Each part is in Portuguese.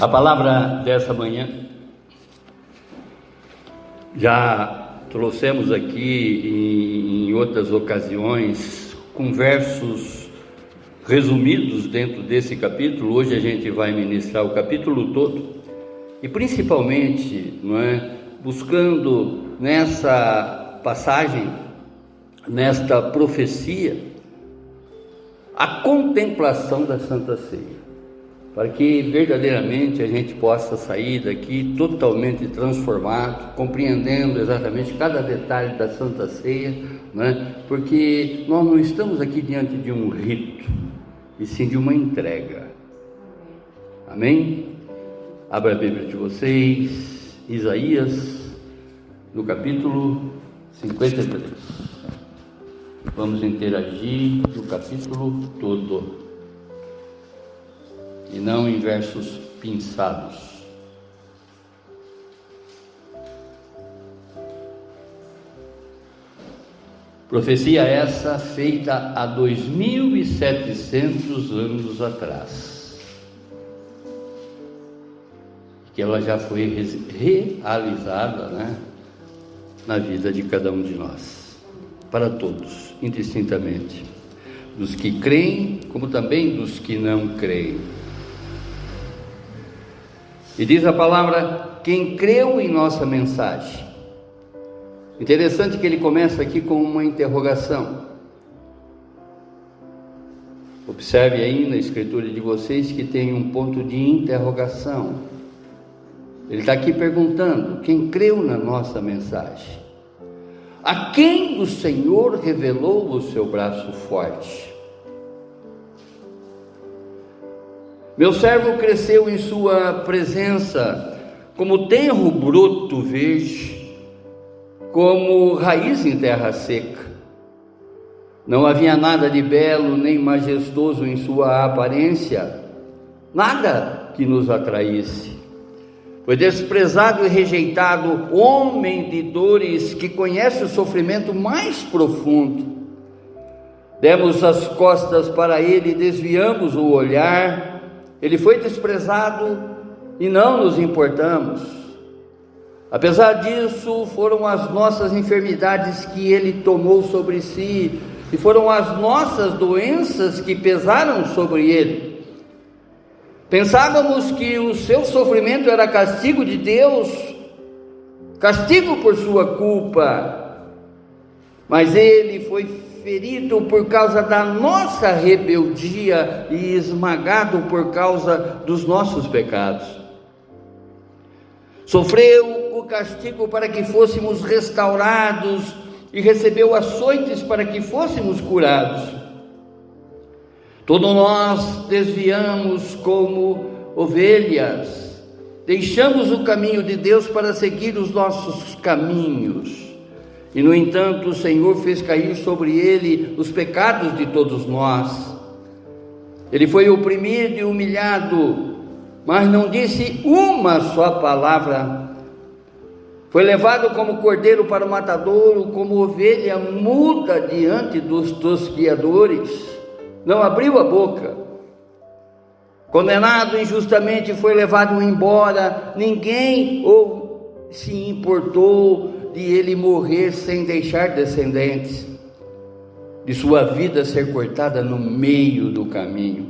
A palavra dessa manhã já trouxemos aqui em outras ocasiões, com versos resumidos dentro desse capítulo. Hoje a gente vai ministrar o capítulo todo e principalmente, buscando nessa passagem, nesta profecia, a contemplação da Santa Ceia, para que verdadeiramente a gente possa sair daqui totalmente transformado, compreendendo exatamente cada detalhe da Santa Ceia, porque nós não estamos aqui diante de um rito, e sim de uma entrega. Amém? Abra a Bíblia de vocês, Isaías, no capítulo 53. Vamos interagir no capítulo todo, e não em versos pinçados. Profecia essa feita há 2.700 anos atrás, que ela já foi realizada, na vida de cada um de nós, para todos, indistintamente, dos que creem, como também dos que não creem. E diz a palavra: quem creu em nossa mensagem. Interessante que ele começa aqui com uma interrogação. Observe aí na escritura de vocês que tem um ponto de interrogação. Ele está aqui perguntando: quem creu na nossa mensagem? A quem o Senhor revelou o seu braço forte? Meu servo cresceu em sua presença como tenro broto verde, como raiz em terra seca. Não havia nada de belo nem majestoso em sua aparência, nada que nos atraísse. Foi desprezado e rejeitado, homem de dores, que conhece o sofrimento mais profundo. Demos as costas para ele, desviamos o olhar. Ele foi desprezado e não nos importamos. Apesar disso, foram as nossas enfermidades que ele tomou sobre si, e foram as nossas doenças que pesaram sobre ele. Pensávamos que o seu sofrimento era castigo de Deus, castigo por sua culpa, mas ele foi ferido por causa da nossa rebeldia e esmagado por causa dos nossos pecados. Sofreu o castigo para que fôssemos restaurados e recebeu açoites para que fôssemos curados. Todos nós desviamos como ovelhas, deixamos o caminho de Deus para seguir os nossos caminhos. E no entanto o Senhor fez cair sobre ele os pecados de todos nós. Ele foi oprimido e humilhado, mas não disse uma só palavra. Foi levado como cordeiro para o matadouro, como ovelha muda diante dos tosquiadores. Não abriu a boca. Condenado injustamente, foi levado embora. Ninguém se importou de ele morrer sem deixar descendentes, de sua vida ser cortada no meio do caminho.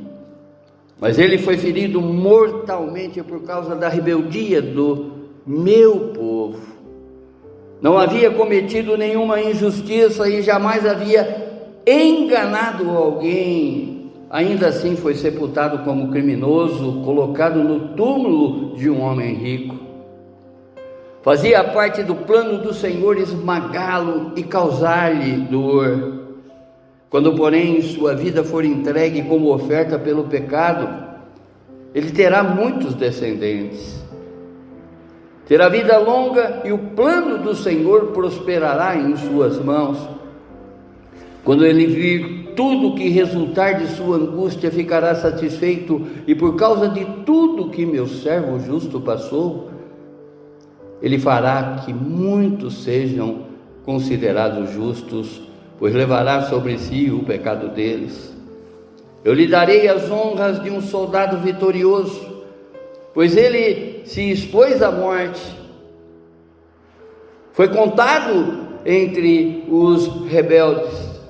Mas ele foi ferido mortalmente por causa da rebeldia do meu povo. Não havia cometido nenhuma injustiça e jamais havia enganado alguém. Ainda assim foi sepultado como criminoso, colocado no túmulo de um homem rico. Fazia parte do plano do Senhor esmagá-lo e causar-lhe dor. Quando, porém, sua vida for entregue como oferta pelo pecado, ele terá muitos descendentes. Terá vida longa e o plano do Senhor prosperará em suas mãos. Quando ele vir tudo que resultar de sua angústia, ficará satisfeito, e por causa de tudo que meu servo justo passou, ele fará que muitos sejam considerados justos, pois levará sobre si o pecado deles. Eu lhe darei as honras de um soldado vitorioso. pois ele se expôs à morte, foi contado entre os rebeldes,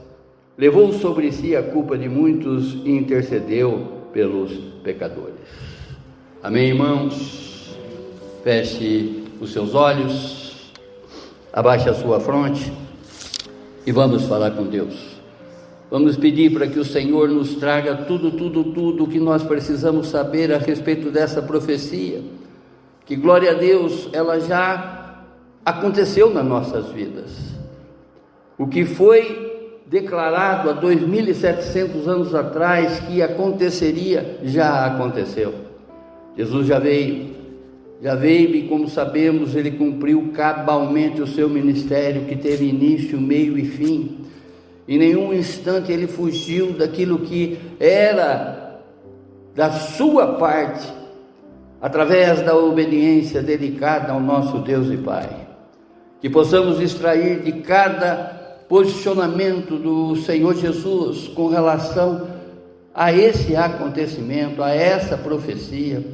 levou sobre si a culpa de muitos e intercedeu pelos pecadores. Amém, irmãos? Feche os seus olhos, abaixe a sua fronte e vamos falar com Deus. Vamos pedir para que o Senhor nos traga tudo que nós precisamos saber a respeito dessa profecia, que, glória a Deus, ela já aconteceu nas nossas vidas. O que foi declarado há 2.700 anos atrás que aconteceria, já aconteceu. Jesus já veio e, como sabemos, ele cumpriu cabalmente o seu ministério, que teve início, meio e fim. Em nenhum instante ele fugiu daquilo que era da sua parte, através da obediência dedicada ao nosso Deus e Pai. Que possamos extrair de cada posicionamento do Senhor Jesus com relação a esse acontecimento, a essa profecia,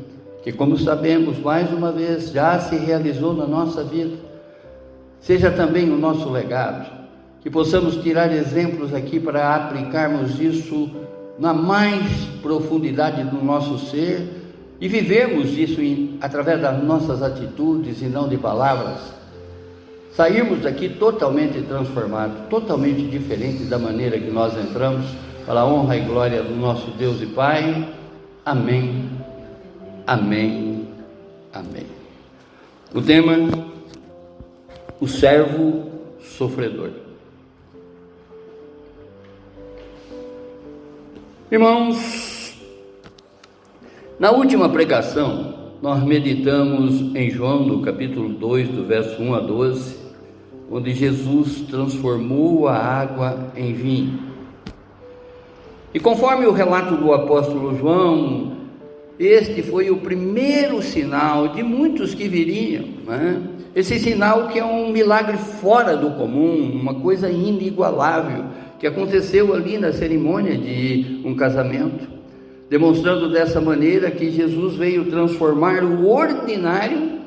que, como sabemos, mais uma vez já se realizou na nossa vida, seja também o nosso legado. Que possamos tirar exemplos aqui para aplicarmos isso na mais profundidade do nosso ser e vivermos isso através das nossas atitudes e não de palavras. Sairmos daqui totalmente transformados, totalmente diferente da maneira que nós entramos, para a honra e glória do nosso Deus e Pai. Amém, amém, amém. O tema: o servo sofredor. Irmãos, na última pregação, nós meditamos em João, no capítulo 2, do verso 1 a 12, onde Jesus transformou a água em vinho. E conforme o relato do apóstolo João, este foi o primeiro sinal de muitos que viriam, né? Esse sinal que é um milagre fora do comum, uma coisa inigualável, que aconteceu ali na cerimônia de um casamento, demonstrando dessa maneira que Jesus veio transformar o ordinário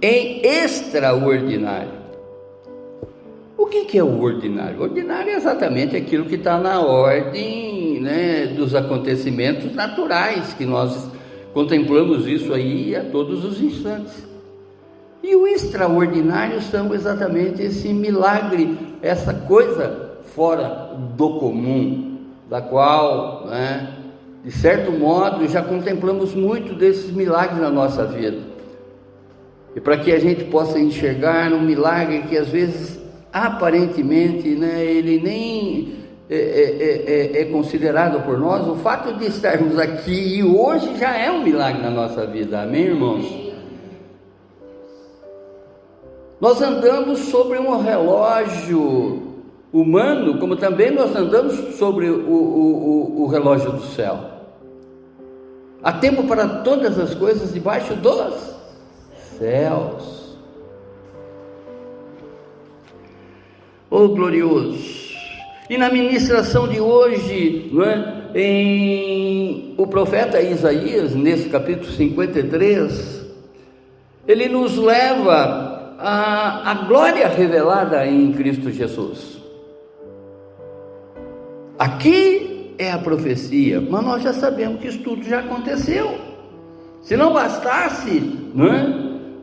em extraordinário. O que é o ordinário? O ordinário é exatamente aquilo que está na ordem, né, dos acontecimentos naturais, que nós contemplamos isso aí a todos os instantes. E o extraordinário são exatamente esse milagre, essa coisa fora do comum, da qual, né, de certo modo, já contemplamos muito desses milagres na nossa vida. E para que a gente possa enxergar um milagre que às vezes, aparentemente, né, ele nem é considerado por nós, o fato de estarmos aqui e hoje já é um milagre na nossa vida. Amém, irmãos? Nós andamos sobre um relógio humano, como também nós andamos sobre o relógio do céu. Há tempo para todas as coisas debaixo dos céus. Oh, glorioso! E na ministração de hoje, o profeta Isaías, nesse capítulo 53, ele nos leva à glória revelada em Cristo Jesus. Aqui é a profecia, mas nós já sabemos que isso tudo já aconteceu. Se não bastasse,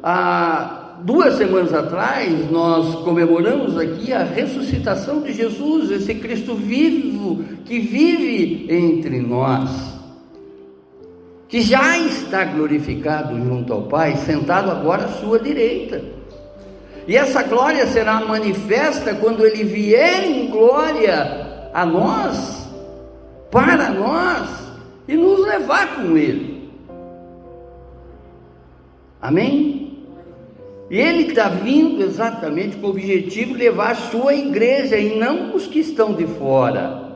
há 2 semanas atrás nós comemoramos aqui a ressuscitação de Jesus, esse Cristo vivo que vive entre nós, que já está glorificado junto ao Pai, sentado agora à sua direita. E essa glória será manifesta quando Ele vier em glória a nós, para nós, e nos levar com Ele. Amém? E Ele está vindo exatamente com o objetivo de levar a sua igreja, e não os que estão de fora.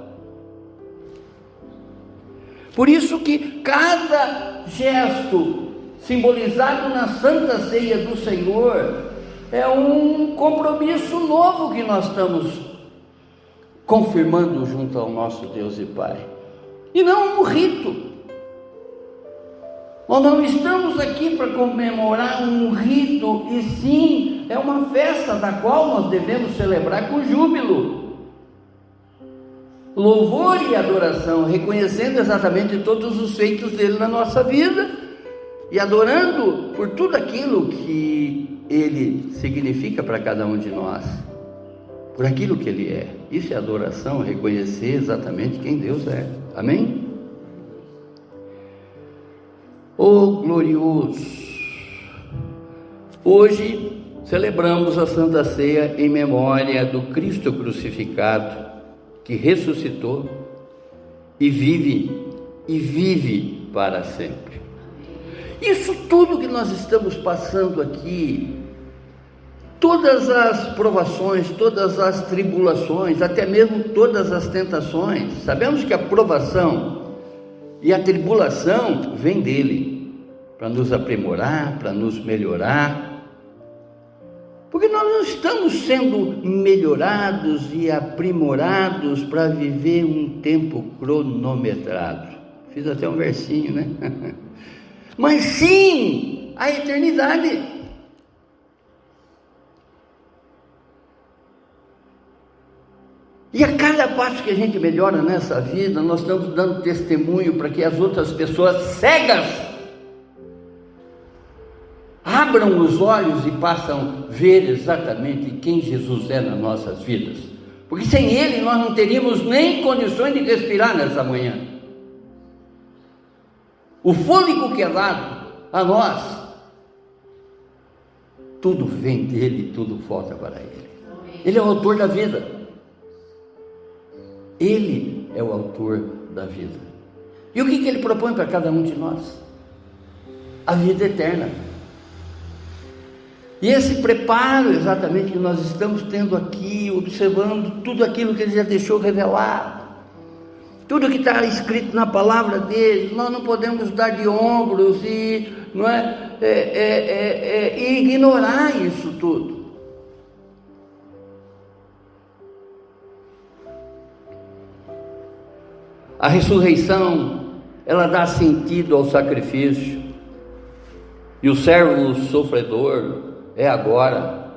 Por isso que cada gesto simbolizado na Santa Ceia do Senhor é um compromisso novo que nós estamos confirmando junto ao nosso Deus e Pai, e não um rito. Nós não estamos aqui para comemorar um rito, e sim, é uma festa da qual nós devemos celebrar com júbilo, louvor e adoração, reconhecendo exatamente todos os feitos dele na nossa vida e adorando por tudo aquilo que ele significa para cada um de nós, por aquilo que ele é. Isso é adoração, reconhecer exatamente quem Deus é. Amém? Oh glorioso! Hoje celebramos a Santa Ceia em memória do Cristo crucificado, que ressuscitou e vive para sempre. Isso tudo que nós estamos passando aqui, todas as provações, todas as tribulações, até mesmo todas as tentações, sabemos que a provação e a tribulação vem dele, para nos aprimorar, para nos melhorar, porque nós não estamos sendo melhorados e aprimorados para viver um tempo cronometrado. Fiz até um versinho, né? Mas sim, a eternidade. E a cada passo que a gente melhora nessa vida, nós estamos dando testemunho para que as outras pessoas cegas abram os olhos e passam a ver exatamente quem Jesus é nas nossas vidas. Porque sem Ele nós não teríamos nem condições de respirar nessa manhã. O fôlego que é dado a nós, tudo vem dele, tudo volta para Ele. Ele é o autor da vida. Ele é o autor da vida. E o que Ele propõe para cada um de nós? A vida eterna. E esse preparo exatamente que nós estamos tendo aqui, observando tudo aquilo que Ele já deixou revelado, tudo que está escrito na palavra dele, nós não podemos dar de ombros e, e ignorar isso tudo. A ressurreição, ela dá sentido ao sacrifício, e o servo sofredor é agora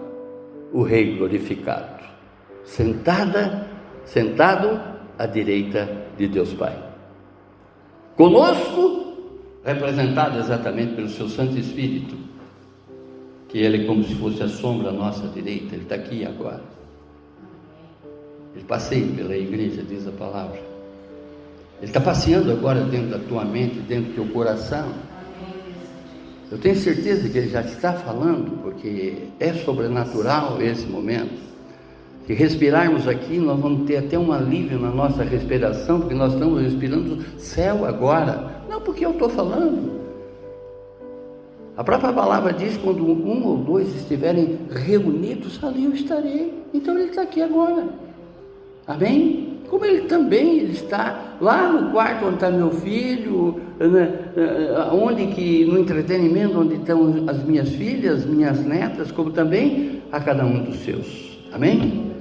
o Rei glorificado, sentado à direita de Deus Pai. Conosco, representado exatamente pelo seu Santo Espírito, que Ele é como se fosse a sombra à nossa direita. Ele está aqui agora. Ele passeia pela igreja, diz a palavra. Ele está passeando agora dentro da tua mente, dentro do teu coração. Eu tenho certeza que Ele já está falando, porque é sobrenatural esse momento. Se respirarmos aqui, nós vamos ter até um alívio na nossa respiração, porque nós estamos respirando céu agora. Não porque eu estou falando. A própria palavra diz: quando um ou dois estiverem reunidos, ali eu estarei. Então Ele está aqui agora. Amém? Como Ele também está lá no quarto onde está meu filho, onde que, no entretenimento onde estão as minhas filhas, minhas netas, como também a cada um dos seus. Amém?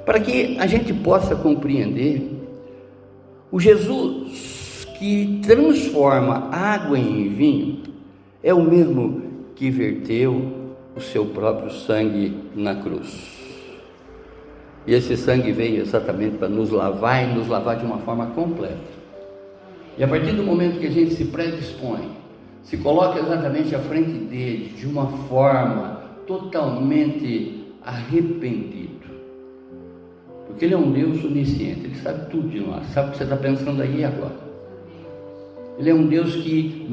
Para que a gente possa compreender, o Jesus que transforma água em vinho é o mesmo que verteu o seu próprio sangue na cruz. E esse sangue veio exatamente para nos lavar, e nos lavar de uma forma completa. E a partir do momento que a gente se predispõe, se coloca exatamente à frente dele, de uma forma totalmente arrependido, porque Ele é um Deus onisciente, Ele sabe tudo de nós, sabe o que você está pensando aí e agora. Ele é um Deus que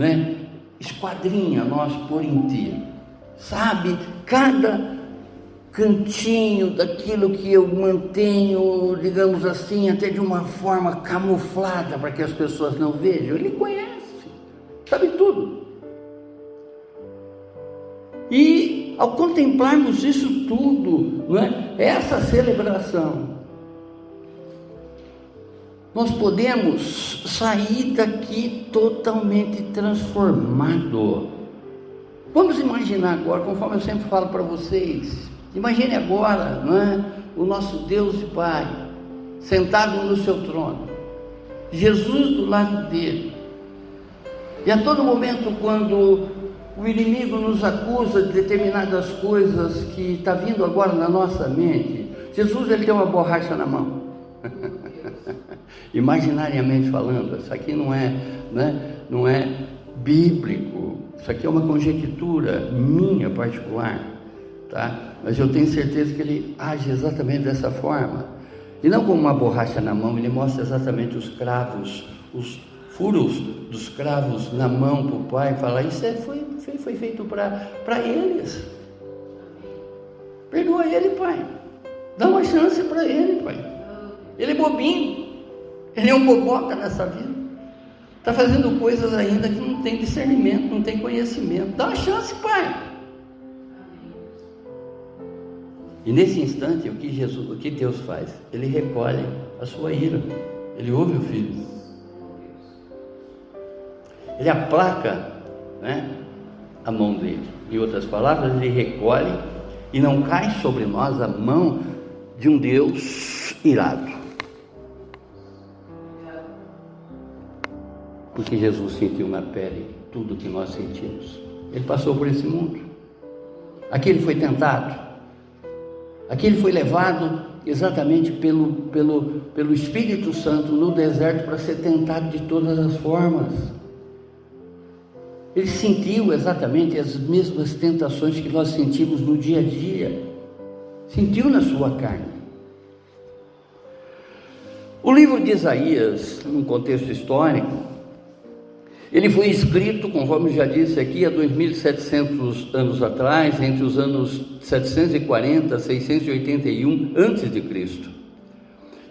esquadrinha nós por inteiro, sabe cada cantinho daquilo que eu mantenho, digamos assim, até de uma forma camuflada para que as pessoas não vejam. Ele conhece, sabe tudo. E ao contemplarmos isso tudo, essa celebração, nós podemos sair daqui totalmente transformado. Vamos imaginar agora, conforme eu sempre falo para vocês, imagine agora, o nosso Deus e Pai, sentado no seu trono, Jesus do lado dele, E a todo momento, quando o inimigo nos acusa de determinadas coisas que está vindo agora na nossa mente, Jesus, ele tem uma borracha na mão. Imaginariamente falando, isso aqui não é bíblico, isso aqui é uma conjectura minha particular, tá? Mas eu tenho certeza que ele age exatamente dessa forma, e não com uma borracha na mão. Ele mostra exatamente os cravos, os furos dos cravos na mão para o pai, e fala: isso foi feito para eles, perdoa ele, pai, dá uma chance para ele, pai, ele é bobinho, ele é um boboca nessa vida, está fazendo coisas ainda que não tem discernimento, não tem conhecimento, dá uma chance, pai. E nesse instante, o que Deus faz? Ele recolhe a sua ira, ele ouve o filho, ele aplaca, a mão dele. Em outras palavras, ele recolhe, e não cai sobre nós a mão de um Deus irado, porque Jesus sentiu na pele tudo que nós sentimos. Ele passou por esse mundo, aqui ele foi tentado, aqui ele foi levado exatamente pelo Espírito Santo no deserto para ser tentado de todas as formas. Ele sentiu exatamente as mesmas tentações que nós sentimos no dia a dia, sentiu na sua carne. O livro de Isaías, num contexto histórico, ele foi escrito, conforme já disse aqui, há 2.700 anos atrás, entre os anos 740 e 681 antes de Cristo.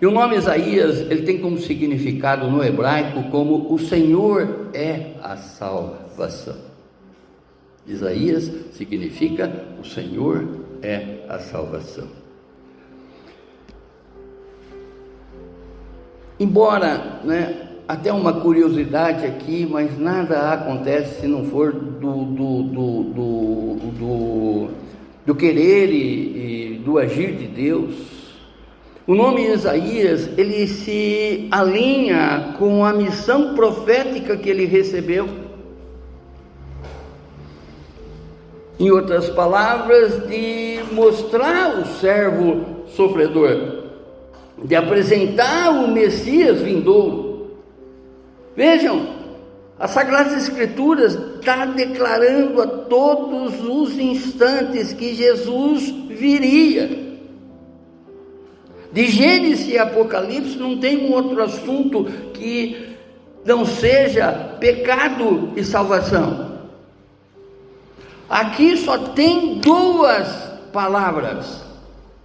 E o nome Isaías, ele tem como significado no hebraico como o Senhor é a salvação. Isaías significa o Senhor é a salvação. Embora, até uma curiosidade aqui, mas nada acontece se não for do querer e do agir de Deus. O nome Isaías, ele se alinha com a missão profética que ele recebeu. Em outras palavras, de mostrar o servo sofredor, de apresentar o Messias vindouro. Vejam, as Sagradas Escrituras está declarando a todos os instantes que Jesus viria. De Gênesis e Apocalipse não tem um outro assunto que não seja pecado e salvação. Aqui só tem duas palavras,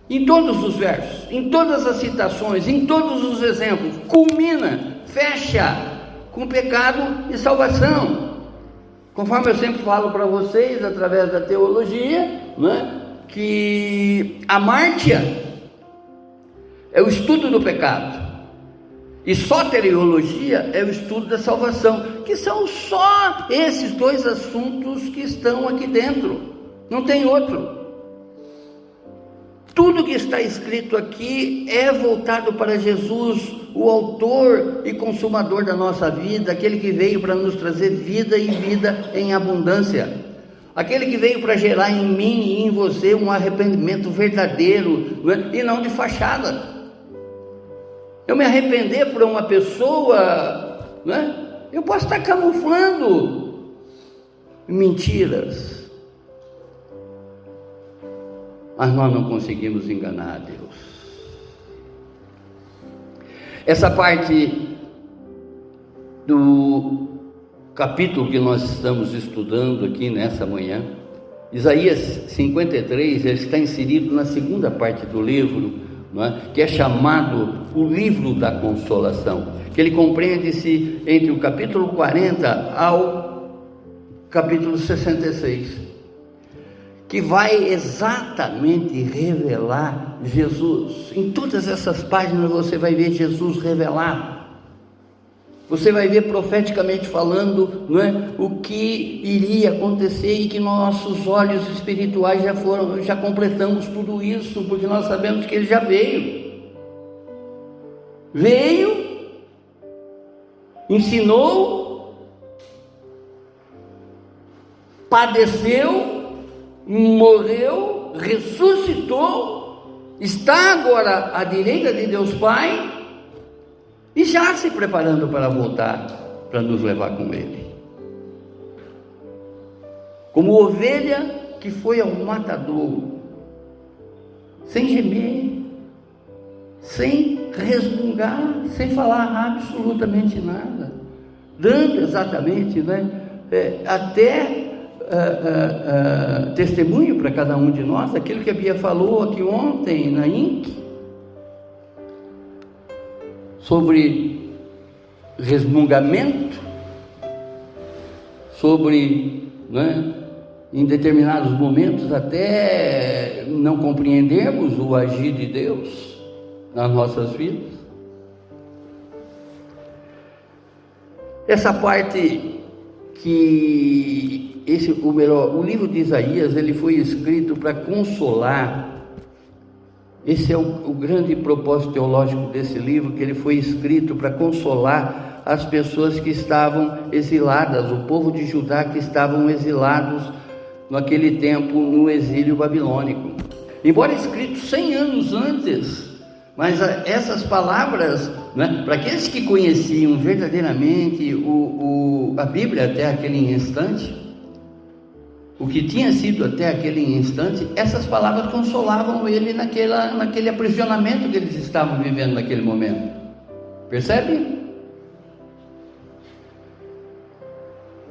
em todos os versos, em todas as citações, em todos os exemplos, culmina, fecha com pecado e salvação. Conforme eu sempre falo para vocês, através da teologia, que a mártia é o estudo do pecado, e soteriologia é o estudo da salvação, que são só esses dois assuntos que estão aqui dentro, não tem outro. Tudo que está escrito aqui é voltado para Jesus, o autor e consumador da nossa vida, aquele que veio para nos trazer vida e vida em abundância, aquele que veio para gerar em mim e em você um arrependimento verdadeiro, e não de fachada. Eu me arrepender por uma pessoa, eu posso estar camuflando mentiras, mas nós não conseguimos enganar a Deus. Essa parte do capítulo que nós estamos estudando aqui nessa manhã, Isaías 53, ele está inserido na segunda parte do livro, que é chamado o livro da consolação, que ele compreende-se entre o capítulo 40 ao capítulo 66, que vai exatamente revelar Jesus. Em todas essas páginas você vai ver Jesus revelado, você vai ver profeticamente falando, o que iria acontecer, e que nossos olhos espirituais já completamos tudo isso, porque nós sabemos que ele já veio, ensinou, padeceu, morreu, ressuscitou, está agora à direita de Deus Pai e já se preparando para voltar para nos levar com Ele. Como ovelha que foi ao matadouro, sem gemer, sem resmungar, sem falar absolutamente nada, dando exatamente, até testemunho para cada um de nós, aquilo que a Bia falou aqui ontem na INC, sobre resmungamento, sobre, em determinados momentos até não compreendermos o agir de Deus nas nossas vidas. Essa parte que o livro de Isaías, ele foi escrito para consolar. Esse é o grande propósito teológico desse livro, que ele foi escrito para consolar as pessoas que estavam exiladas, o povo de Judá que estavam exilados naquele tempo no exílio babilônico. Embora escrito 100 anos antes, mas essas palavras, para aqueles que conheciam verdadeiramente a Bíblia até aquele instante, o que tinha sido até aquele instante, essas palavras consolavam ele naquele aprisionamento que eles estavam vivendo naquele momento. Percebe?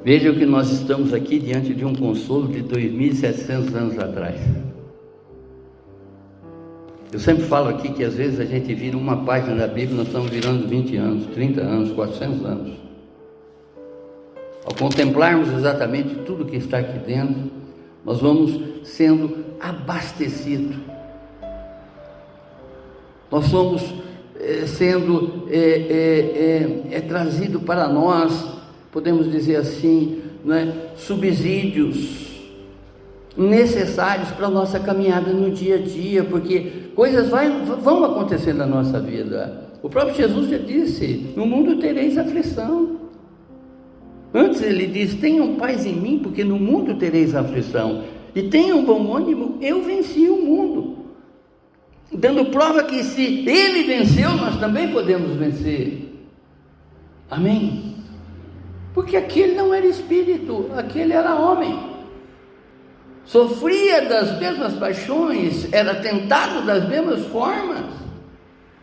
Vejam que nós estamos aqui diante de um consolo de 2.700 anos atrás. Eu sempre falo aqui que às vezes a gente vira uma página da Bíblia, nós estamos virando 20 anos, 30 anos, 400 anos. Ao contemplarmos exatamente tudo que está aqui dentro, nós vamos sendo abastecidos. Nós somos sendo trazido para nós, podemos dizer assim, subsídios necessários para a nossa caminhada no dia a dia, porque coisas vão acontecer na nossa vida. O próprio Jesus já disse: no mundo tereis aflição. Antes ele diz: tenham paz em mim, porque no mundo tereis aflição, e tenham bom ânimo, eu venci o mundo, dando prova que se ele venceu, nós também podemos vencer. Amém? Porque aquele não era espírito, aquele era homem, sofria das mesmas paixões, era tentado das mesmas formas,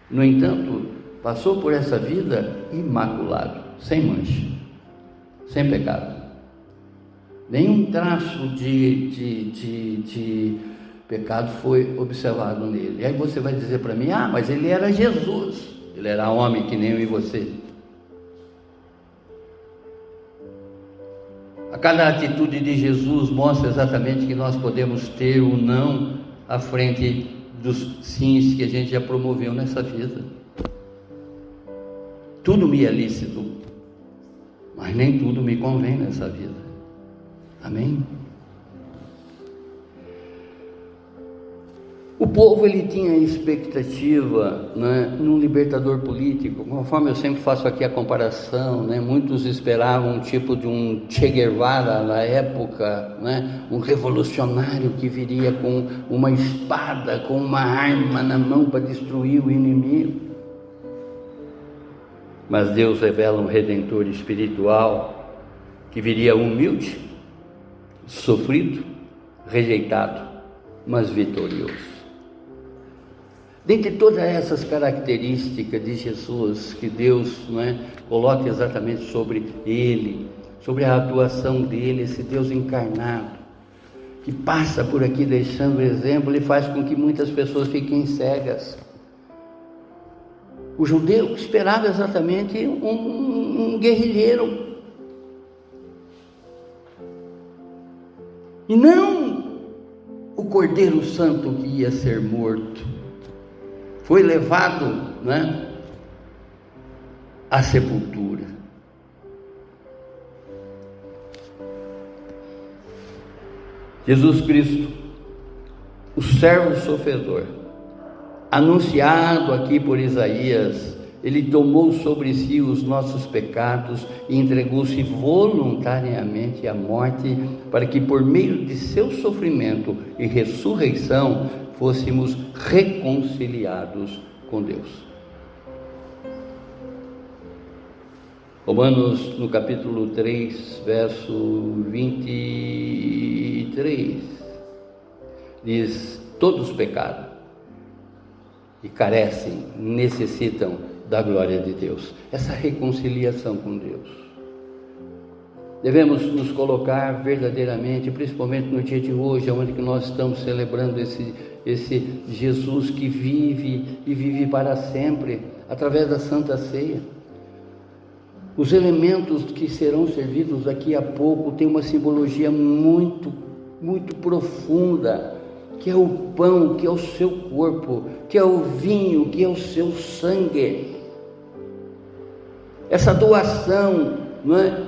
no entanto, passou por essa vida imaculado, sem mancha, sem pecado, nenhum traço de pecado foi observado nele. E aí você vai dizer para mim: mas ele era Jesus, ele era homem que nem eu e você. A cada atitude de Jesus mostra exatamente que nós podemos ter o não à frente dos sims que a gente já promoveu nessa vida. Tudo me é lícito, mas nem tudo me convém nessa vida. Amém? O povo, ele tinha expectativa, num libertador político, conforme eu sempre faço aqui a comparação, muitos esperavam um tipo de um Che Guevara na época, um revolucionário que viria com uma espada, com uma arma na mão para destruir o inimigo. Mas Deus revela um redentor espiritual que viria humilde, sofrido, rejeitado, mas vitorioso. Dentre todas essas características de Jesus, que Deus coloca exatamente sobre ele, sobre a atuação dele, esse Deus encarnado, que passa por aqui deixando exemplo e faz com que muitas pessoas fiquem cegas. O judeu esperava exatamente um guerrilheiro, e não o Cordeiro Santo que ia ser morto. Foi levado à sepultura. Jesus Cristo, o servo sofredor, anunciado aqui por Isaías Ele tomou sobre si os nossos pecados e entregou-se voluntariamente à morte, para que por meio de seu sofrimento e ressurreição fôssemos reconciliados com Deus. Romanos, no capítulo 3, verso 23, diz: todos pecaram e carecem, necessitam da glória de Deus. Essa reconciliação com Deus. Devemos nos colocar verdadeiramente, principalmente no dia de hoje, onde que nós estamos celebrando esse Jesus que vive e vive para sempre, através da Santa Ceia. Os elementos que serão servidos daqui a pouco têm uma simbologia muito, muito profunda, que é o pão, que é o seu corpo, que é o vinho, que é o seu sangue. Essa doação, não é?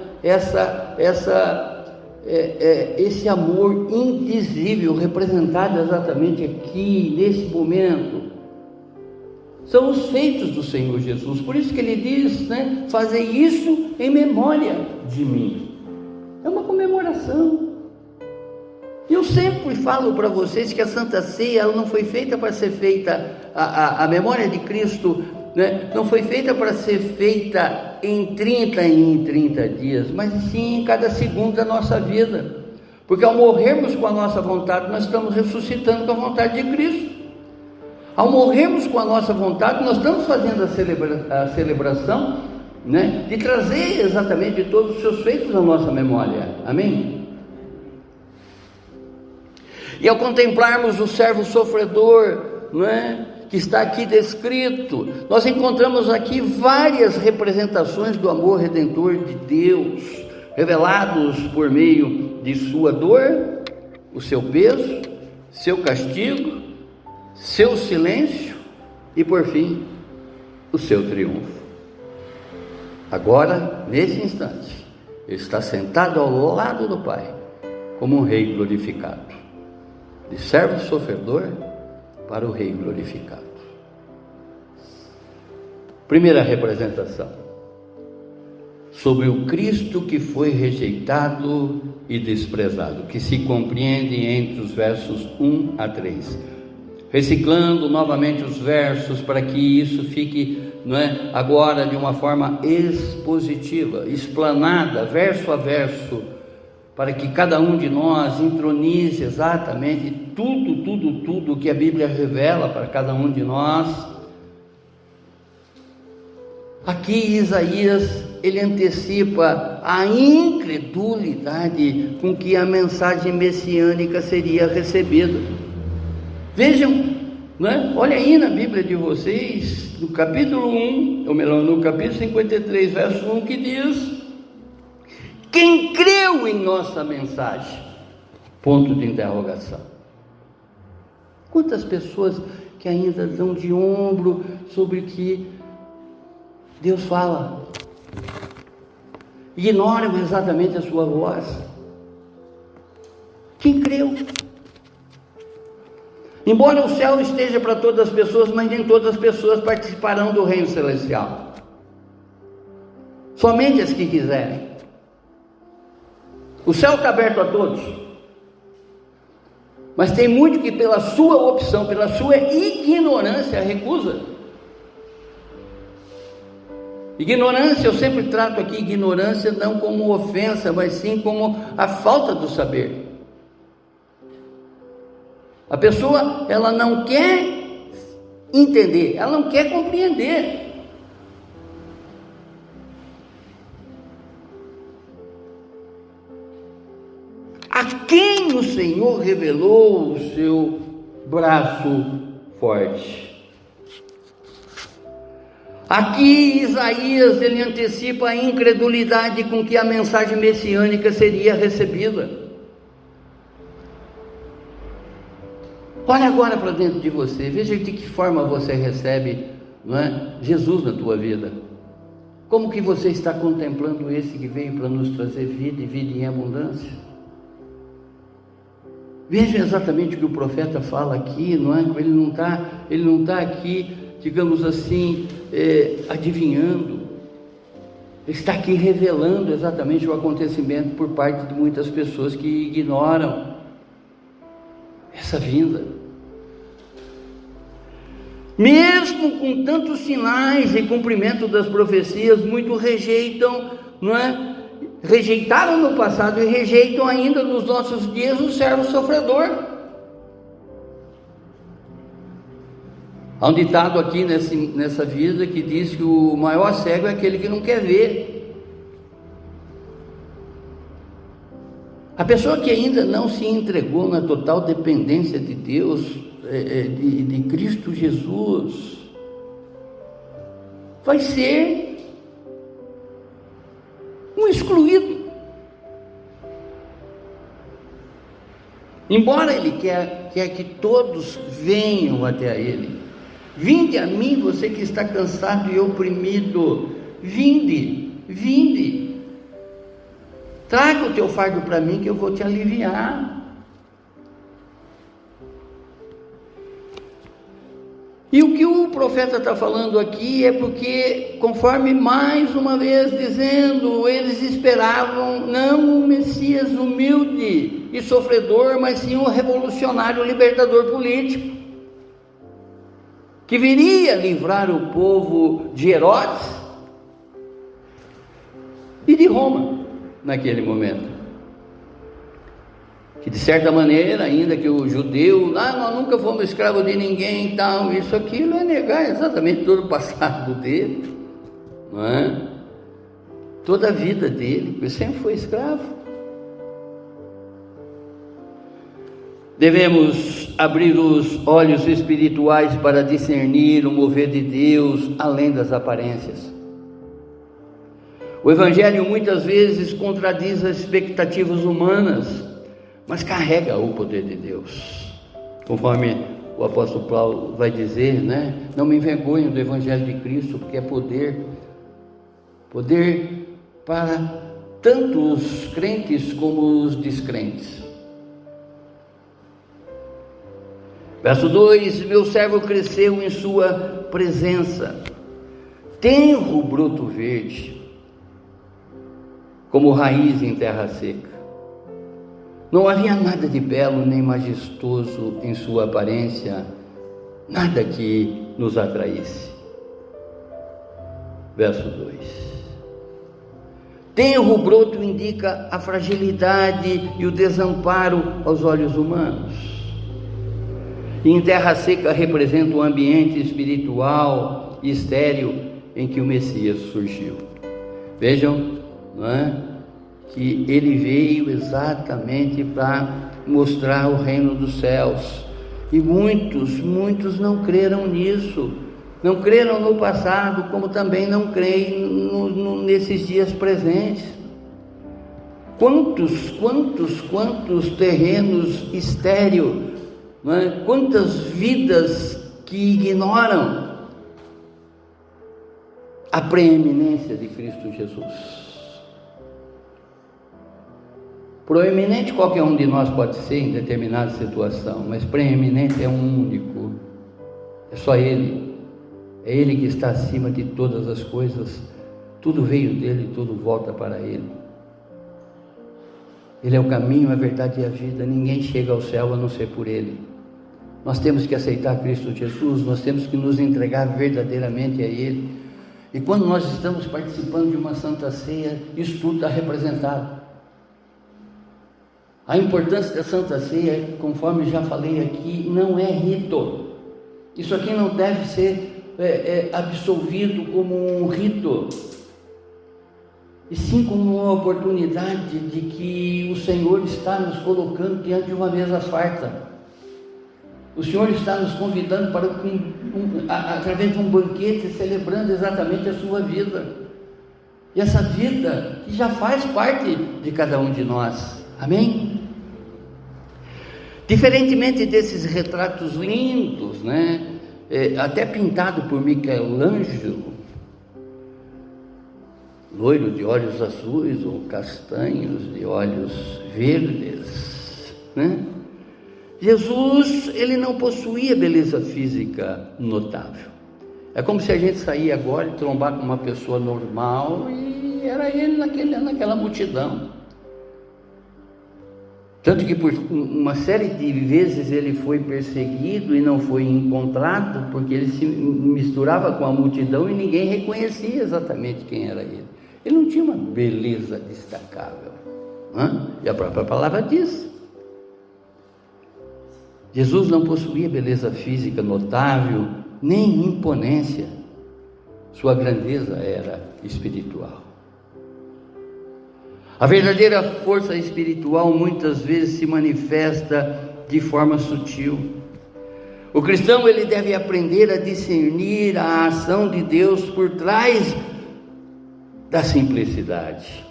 Esse amor indizível, representado exatamente aqui, nesse momento, são os feitos do Senhor Jesus. Por isso que ele diz, né? Fazei isso em memória de mim. É uma comemoração. Eu sempre falo para vocês que a Santa Ceia, ela não foi feita para ser feita, a memória de Cristo, né? Não foi feita para ser feita em 30 dias, mas sim em cada segundo da nossa vida. Porque ao morrermos com a nossa vontade, nós estamos ressuscitando com a vontade de Cristo. Ao morrermos com a nossa vontade, nós estamos fazendo a celebração, né? De trazer exatamente todos os seus feitos na nossa memória. Amém? E ao contemplarmos o servo sofredor, não é? Que está aqui descrito, nós encontramos aqui várias representações do amor redentor de Deus, revelados por meio de sua dor, o seu peso, seu castigo, seu silêncio e, por fim, o seu triunfo. Agora, nesse instante, ele está sentado ao lado do Pai, como um rei glorificado, de servo sofredor para o rei glorificado. Primeira representação, sobre o Cristo que foi rejeitado e desprezado, que se compreende entre os versos 1 a 3. Reciclando novamente os versos para que isso fique, não é, agora de uma forma expositiva, explanada, verso a verso, para que cada um de nós intronize exatamente tudo que a Bíblia revela para cada um de nós. Aqui Isaías, ele antecipa a incredulidade com que a mensagem messiânica seria recebida. Vejam, né? Olha aí na Bíblia de vocês, no capítulo 1, ou melhor, no capítulo 53, verso 1, que diz: quem creu em nossa mensagem? Ponto de interrogação. Quantas pessoas que ainda dão de ombro sobre o que Deus fala, ignoram exatamente a sua voz. Quem creu? Embora o céu esteja para todas as pessoas, mas nem todas as pessoas participarão do reino celestial. Somente as que quiserem. O céu está aberto a todos, mas tem muito que pela sua opção, pela sua ignorância, recusa. Ignorância, eu sempre trato aqui ignorância não como ofensa, mas sim como a falta do saber. A pessoa, ela não quer entender, ela não quer compreender. A quem o Senhor revelou o seu braço forte? Aqui Isaías, ele antecipa a incredulidade com que a mensagem messiânica seria recebida. Olha agora para dentro de você, veja de que forma você recebe, não é, Jesus na tua vida. Como que você está contemplando esse que veio para nos trazer vida e vida em abundância? Veja exatamente o que o profeta fala aqui, não é? Ele não está aqui, digamos assim, adivinhando, está aqui revelando exatamente o acontecimento por parte de muitas pessoas que ignoram essa vinda. Mesmo com tantos sinais e cumprimento das profecias, muitos rejeitam, não é? Rejeitaram no passado e rejeitam ainda nos nossos dias o servo sofredor. Há um ditado aqui nessa vida que diz que o maior cego é aquele que não quer ver. A pessoa que ainda não se entregou na total dependência de Deus, de Cristo Jesus, vai ser um excluído. Embora Ele quer que todos venham até Ele. Vinde a mim, você que está cansado e oprimido, vinde, traga o teu fardo para mim que eu vou te aliviar. E o que o profeta está falando aqui é porque, conforme mais uma vez dizendo, eles esperavam não um Messias humilde e sofredor, mas sim um revolucionário libertador político, que viria livrar o povo de Herodes e de Roma naquele momento. Que de certa maneira, ainda que o judeu, nós nunca fomos escravos de ninguém e tal, isso, aquilo, é negar exatamente todo o passado dele, não é? Toda a vida dele, porque sempre foi escravo. Devemos abrir os olhos espirituais para discernir o mover de Deus além das aparências. O Evangelho muitas vezes contradiz as expectativas humanas, mas carrega o poder de Deus. Conforme o apóstolo Paulo vai dizer, né? Não me envergonho do Evangelho de Cristo, porque é poder para tanto os crentes como os descrentes. Verso 2: meu servo cresceu em sua presença, tenro broto verde, como raiz em terra seca. Não havia nada de belo nem majestoso em sua aparência, nada que nos atraísse. Verso 2: tenro broto indica a fragilidade e o desamparo aos olhos humanos. E em terra seca representa o ambiente espiritual e estéril em que o Messias surgiu. Vejam, não é? Que ele veio exatamente para mostrar o reino dos céus. E muitos não creram nisso. Não creram no passado, como também não creem nesses dias presentes. Quantos terrenos estéreis, não é? Quantas vidas que ignoram a preeminência de Cristo Jesus. Proeminente qualquer um de nós pode ser em determinada situação, mas preeminente é um único, é só Ele, é Ele que está acima de todas as coisas, tudo veio dEle, tudo volta para Ele. Ele é o caminho, a verdade e a vida, ninguém chega ao céu a não ser por Ele. Nós temos que aceitar Cristo Jesus, nós temos que nos entregar verdadeiramente a Ele, e quando nós estamos participando de uma Santa Ceia, isso tudo está representado. A importância da Santa Ceia, conforme já falei aqui, não é rito. Isso aqui não deve ser absolvido como um rito, e sim como uma oportunidade de que o Senhor está nos colocando diante de uma mesa farta. O Senhor está nos convidando para através de um banquete, celebrando exatamente a sua vida, e essa vida que já faz parte de cada um de nós. Amém? Diferentemente desses retratos lindos, né? Até pintado por Michelangelo, loiro de olhos azuis ou castanhos de olhos verdes, né? Jesus, ele não possuía beleza física notável. É como se a gente sair agora e trombar com uma pessoa normal e era ele naquela multidão. Tanto que por uma série de vezes ele foi perseguido e não foi encontrado, porque ele se misturava com a multidão e ninguém reconhecia exatamente quem era ele. Ele não tinha uma beleza destacável, e a própria palavra diz. Jesus não possuía beleza física notável, nem imponência. Sua grandeza era espiritual. A verdadeira força espiritual muitas vezes se manifesta de forma sutil. O cristão, ele deve aprender a discernir a ação de Deus por trás da simplicidade.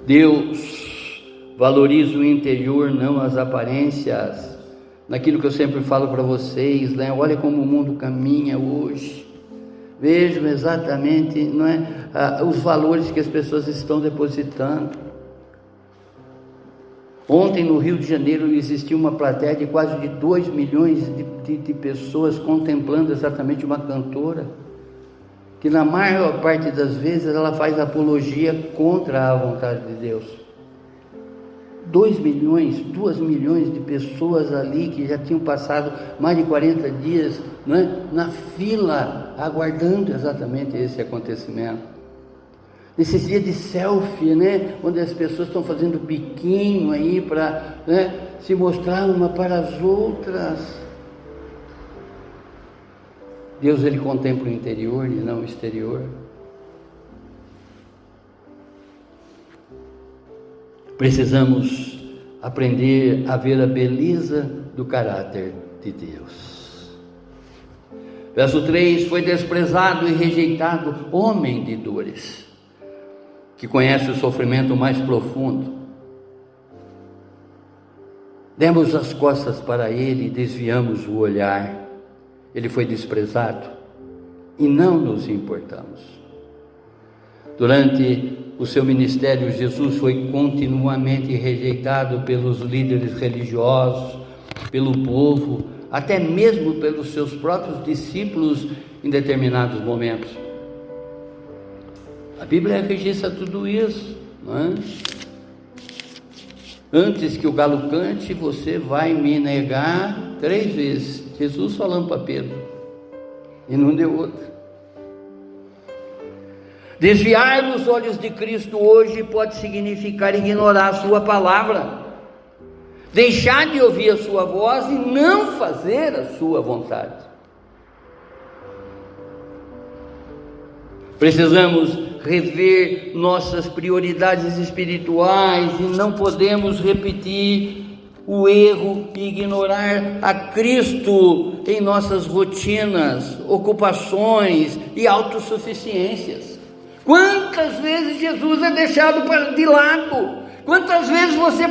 Deus valoriza o interior, não as aparências. Naquilo que eu sempre falo para vocês, né? Olha como o mundo caminha hoje. Vejam exatamente, não é, os valores que as pessoas estão depositando. Ontem no Rio de Janeiro existia uma plateia de quase de 2 milhões de pessoas contemplando exatamente uma cantora, que na maior parte das vezes ela faz apologia contra a vontade de Deus. 2 milhões de pessoas ali que já tinham passado mais de 40 dias, não é, na fila, aguardando exatamente esse acontecimento. Nesses dias de selfie, né, onde as pessoas estão fazendo biquinho aí para, né, se mostrar uma para as outras. Deus, ele contempla o interior e não o exterior. Precisamos aprender a ver a beleza do caráter de Deus. Verso 3: foi desprezado e rejeitado, homem de dores, que conhece o sofrimento mais profundo. Demos as costas para ele e desviamos o olhar. Ele foi desprezado e não nos importamos. Durante o seu ministério, Jesus foi continuamente rejeitado pelos líderes religiosos, pelo povo, até mesmo pelos seus próprios discípulos em determinados momentos. A Bíblia registra tudo isso, não é? Antes que o galo cante, você vai me negar 3 vezes. Jesus falando para Pedro, e não deu outra. Desviar os olhos de Cristo hoje pode significar ignorar a sua palavra, deixar de ouvir a sua voz e não fazer a sua vontade. Precisamos rever nossas prioridades espirituais e não podemos repetir o erro e ignorar a Cristo em nossas rotinas, ocupações e autossuficiências. Quantas vezes Jesus é deixado de lado? Quantas vezes você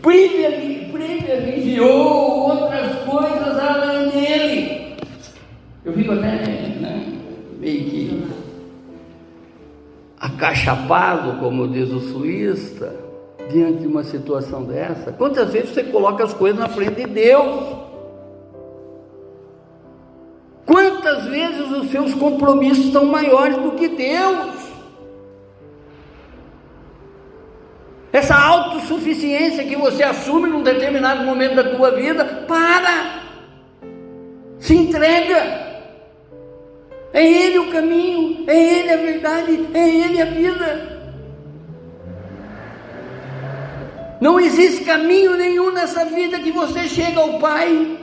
privilegiou outras coisas além dele? Eu fico até, meio que acachapado, como diz o sulista, diante de uma situação dessa. Quantas vezes você coloca as coisas na frente de Deus? Quantas vezes os seus compromissos são maiores do que Deus? Essa autossuficiência que você assume num determinado momento da tua vida, se entrega. É Ele o caminho, é Ele a verdade, é Ele a vida. Não existe caminho nenhum nessa vida que você chega ao Pai.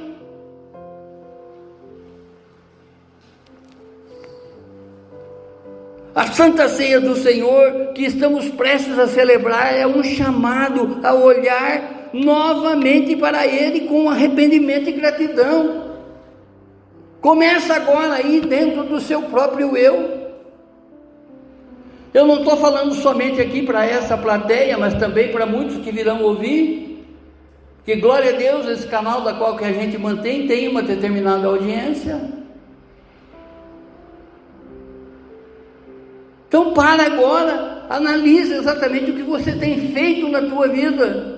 A Santa Ceia do Senhor, que estamos prestes a celebrar, é um chamado a olhar novamente para Ele com arrependimento e gratidão. Começa agora aí dentro do seu próprio eu. Eu não estou falando somente aqui para essa plateia, mas também para muitos que virão ouvir. Que glória a Deus, esse canal da qual que a gente mantém tem uma determinada audiência. Então para agora, analise exatamente o que você tem feito na tua vida.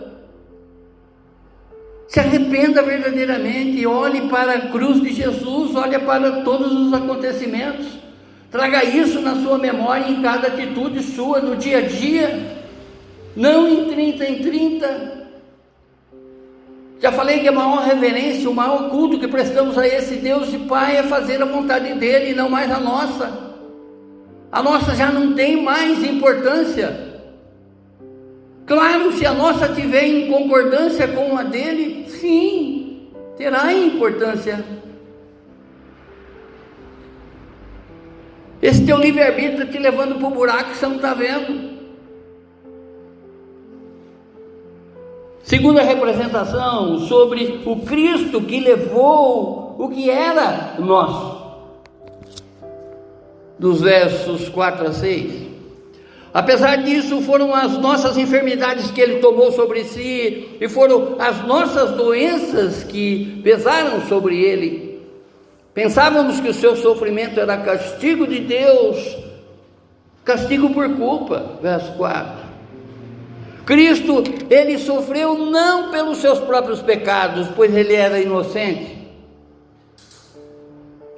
Se arrependa verdadeiramente, olhe para a cruz de Jesus, olhe para todos os acontecimentos, traga isso na sua memória em cada atitude sua, no dia a dia, não em 30 em 30. Já falei que a maior reverência, o maior culto que prestamos a esse Deus e Pai é fazer a vontade dele e não mais a nossa. A nossa já não tem mais importância. Claro, se a nossa estiver em concordância com a dele, sim, terá importância. Esse teu livre-arbítrio está te levando para o buraco que você não está vendo. Segunda representação sobre o Cristo que levou o que era nosso. Dos versos 4 a 6. Apesar disso, foram as nossas enfermidades que ele tomou sobre si, e foram as nossas doenças que pesaram sobre ele. Pensávamos que o seu sofrimento era castigo de Deus, castigo por culpa, verso 4. Cristo, ele sofreu não pelos seus próprios pecados, pois ele era inocente,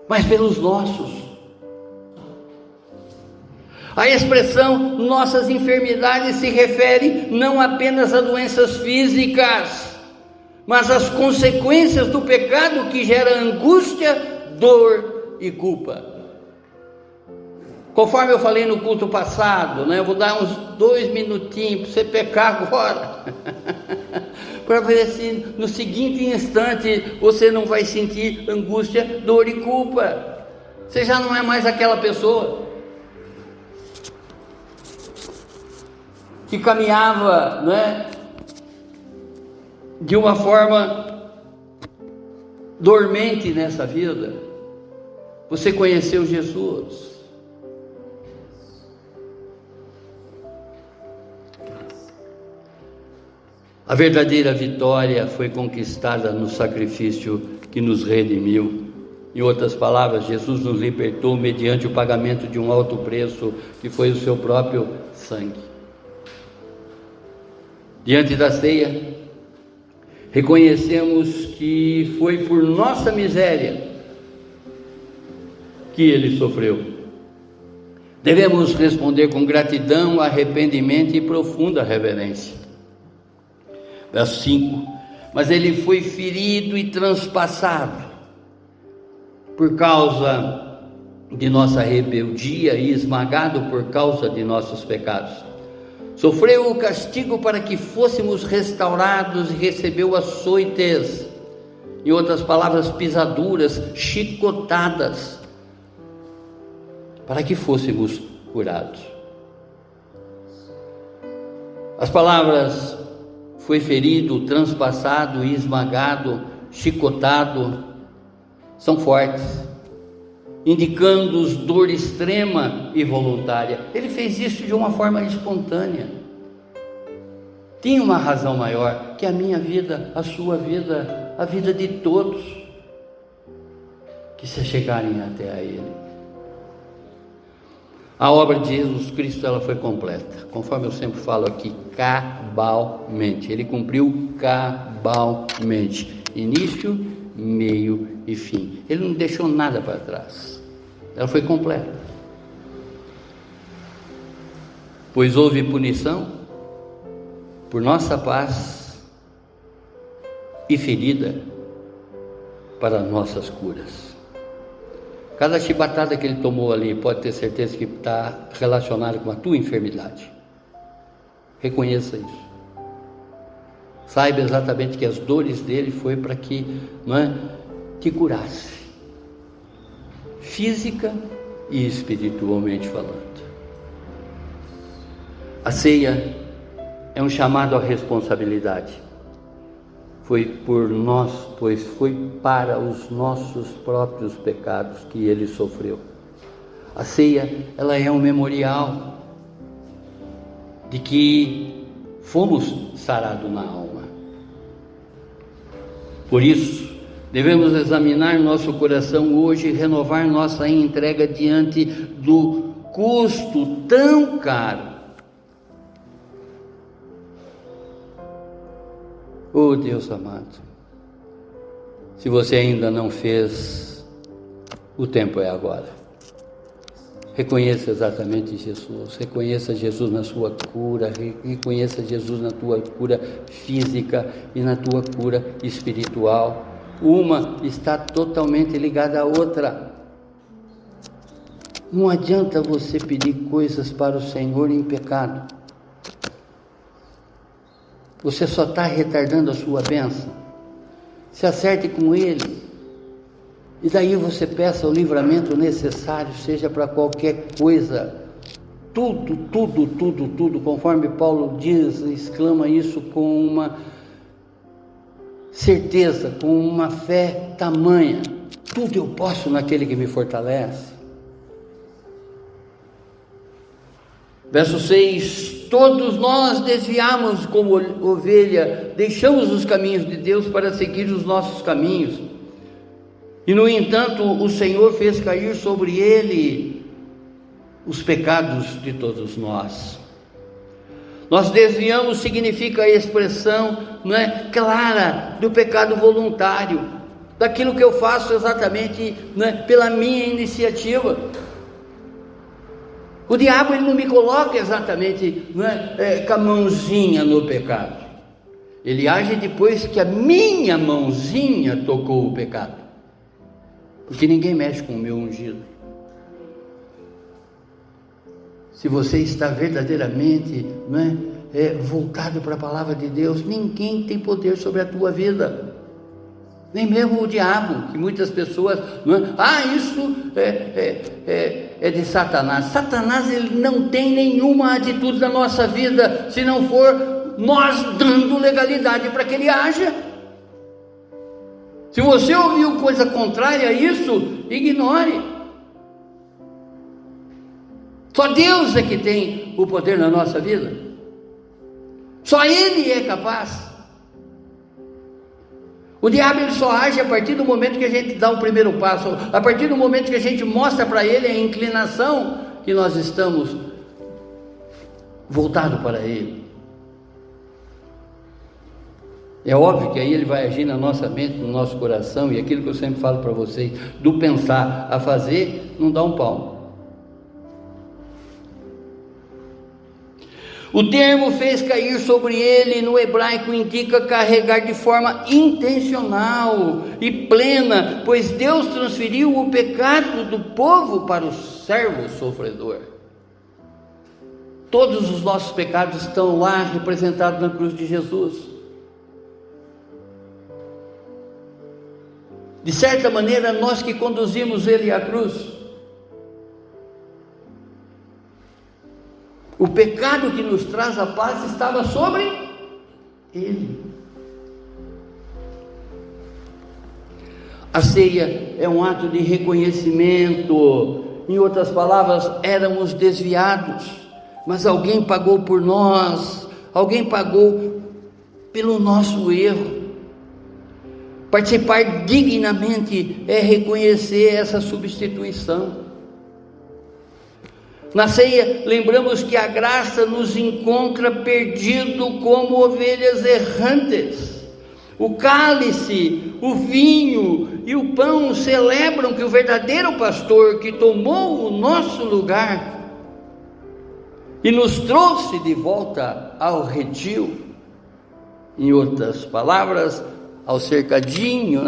mas pelos nossos. A expressão nossas enfermidades se refere não apenas a doenças físicas, mas às consequências do pecado que gera angústia, dor e culpa. Conforme eu falei no culto passado, eu vou dar uns 2 minutinhos para você pecar agora, para ver se no seguinte instante você não vai sentir angústia, dor e culpa. Você já não é mais aquela pessoa que caminhava, de uma forma dormente nessa vida. Você conheceu Jesus. A verdadeira vitória foi conquistada no sacrifício que nos redimiu. Em outras palavras, Jesus nos libertou mediante o pagamento de um alto preço, que foi o seu próprio sangue. Diante da ceia, reconhecemos que foi por nossa miséria que ele sofreu. Devemos responder com gratidão, arrependimento e profunda reverência. Verso 5: mas ele foi ferido e transpassado por causa de nossa rebeldia e esmagado por causa de nossos pecados. Sofreu o castigo para que fôssemos restaurados e recebeu açoites, em outras palavras, pisaduras, chicotadas, para que fôssemos curados. As palavras foi ferido, transpassado, esmagado, chicotado são fortes, indicando dor extrema e voluntária. Ele fez isso de uma forma espontânea. Tinha uma razão maior, que a minha vida, a sua vida, a vida de todos que se chegarem até a Ele. A obra de Jesus Cristo, ela foi completa, conforme eu sempre falo aqui, cabalmente. Ele cumpriu cabalmente, início, meio e fim. Ele não deixou nada para trás. Ela foi completa. Pois houve punição por nossa paz e ferida para nossas curas. Cada chibatada que ele tomou ali, pode ter certeza que está relacionado com a tua enfermidade. Reconheça isso. Saiba exatamente que as dores dele foi para que te curasse, física e espiritualmente falando. A ceia é um chamado à responsabilidade. Foi por nós, pois foi para os nossos próprios pecados que ele sofreu. A ceia, ela é um memorial de que fomos sarados na alma. Por isso, devemos examinar nosso coração hoje e renovar nossa entrega diante do custo tão caro. Oh Deus amado, Se você ainda não fez, o tempo é agora. Reconheça exatamente Jesus, reconheça Jesus na sua cura, reconheça Jesus na tua cura física e na tua cura espiritual. Uma está totalmente ligada à outra. Não adianta você pedir coisas para o Senhor em pecado. Você só está retardando a sua bênção. Se acerte com Ele. E daí você peça o livramento necessário, seja para qualquer coisa. Tudo, conforme Paulo diz, exclama isso com uma certeza, com uma fé tamanha. Tudo eu posso naquele que me fortalece. Verso 6, todos nós desviamos como ovelha, deixamos os caminhos de Deus para seguir os nossos caminhos. E no entanto, o Senhor fez cair sobre ele os pecados de todos nós. Nós desviamos significa a expressão, não é, clara do pecado voluntário, daquilo que eu faço exatamente, não é, pela minha iniciativa. O diabo ele não me coloca exatamente, não é, com a mãozinha no pecado. Ele age depois que a minha mãozinha tocou o pecado. Porque ninguém mexe com o meu ungido. Se você está verdadeiramente, não é, voltado para a palavra de Deus, ninguém tem poder sobre a tua vida. Nem mesmo o diabo, que muitas pessoas, não é, isso é de Satanás. Satanás ele não tem nenhuma atitude na nossa vida, se não for nós dando legalidade para que ele haja. Se você ouviu coisa contrária a isso, ignore. Só Deus é que tem o poder na nossa vida. Só Ele é capaz. O diabo ele só age a partir do momento que a gente dá o primeiro passo, a partir do momento que a gente mostra para ele a inclinação que nós estamos voltados para ele. É óbvio que aí ele vai agir na nossa mente, no nosso coração, e aquilo que eu sempre falo para vocês, do pensar a fazer, não dá um palmo. O termo fez cair sobre ele, no hebraico indica carregar de forma intencional e plena, pois Deus transferiu o pecado do povo para o servo sofredor. Todos os nossos pecados estão lá representados na cruz de Jesus. De certa maneira, nós que conduzimos ele à cruz, o pecado que nos traz a paz estava sobre ele. A ceia é um ato de reconhecimento. Em outras palavras, éramos desviados, mas alguém pagou por nós, alguém pagou pelo nosso erro. Participar dignamente é reconhecer essa substituição. Na ceia, lembramos que a graça nos encontra perdido como ovelhas errantes. O cálice, o vinho e o pão celebram que o verdadeiro pastor que tomou o nosso lugar e nos trouxe de volta ao redil, em outras palavras, ao cercadinho,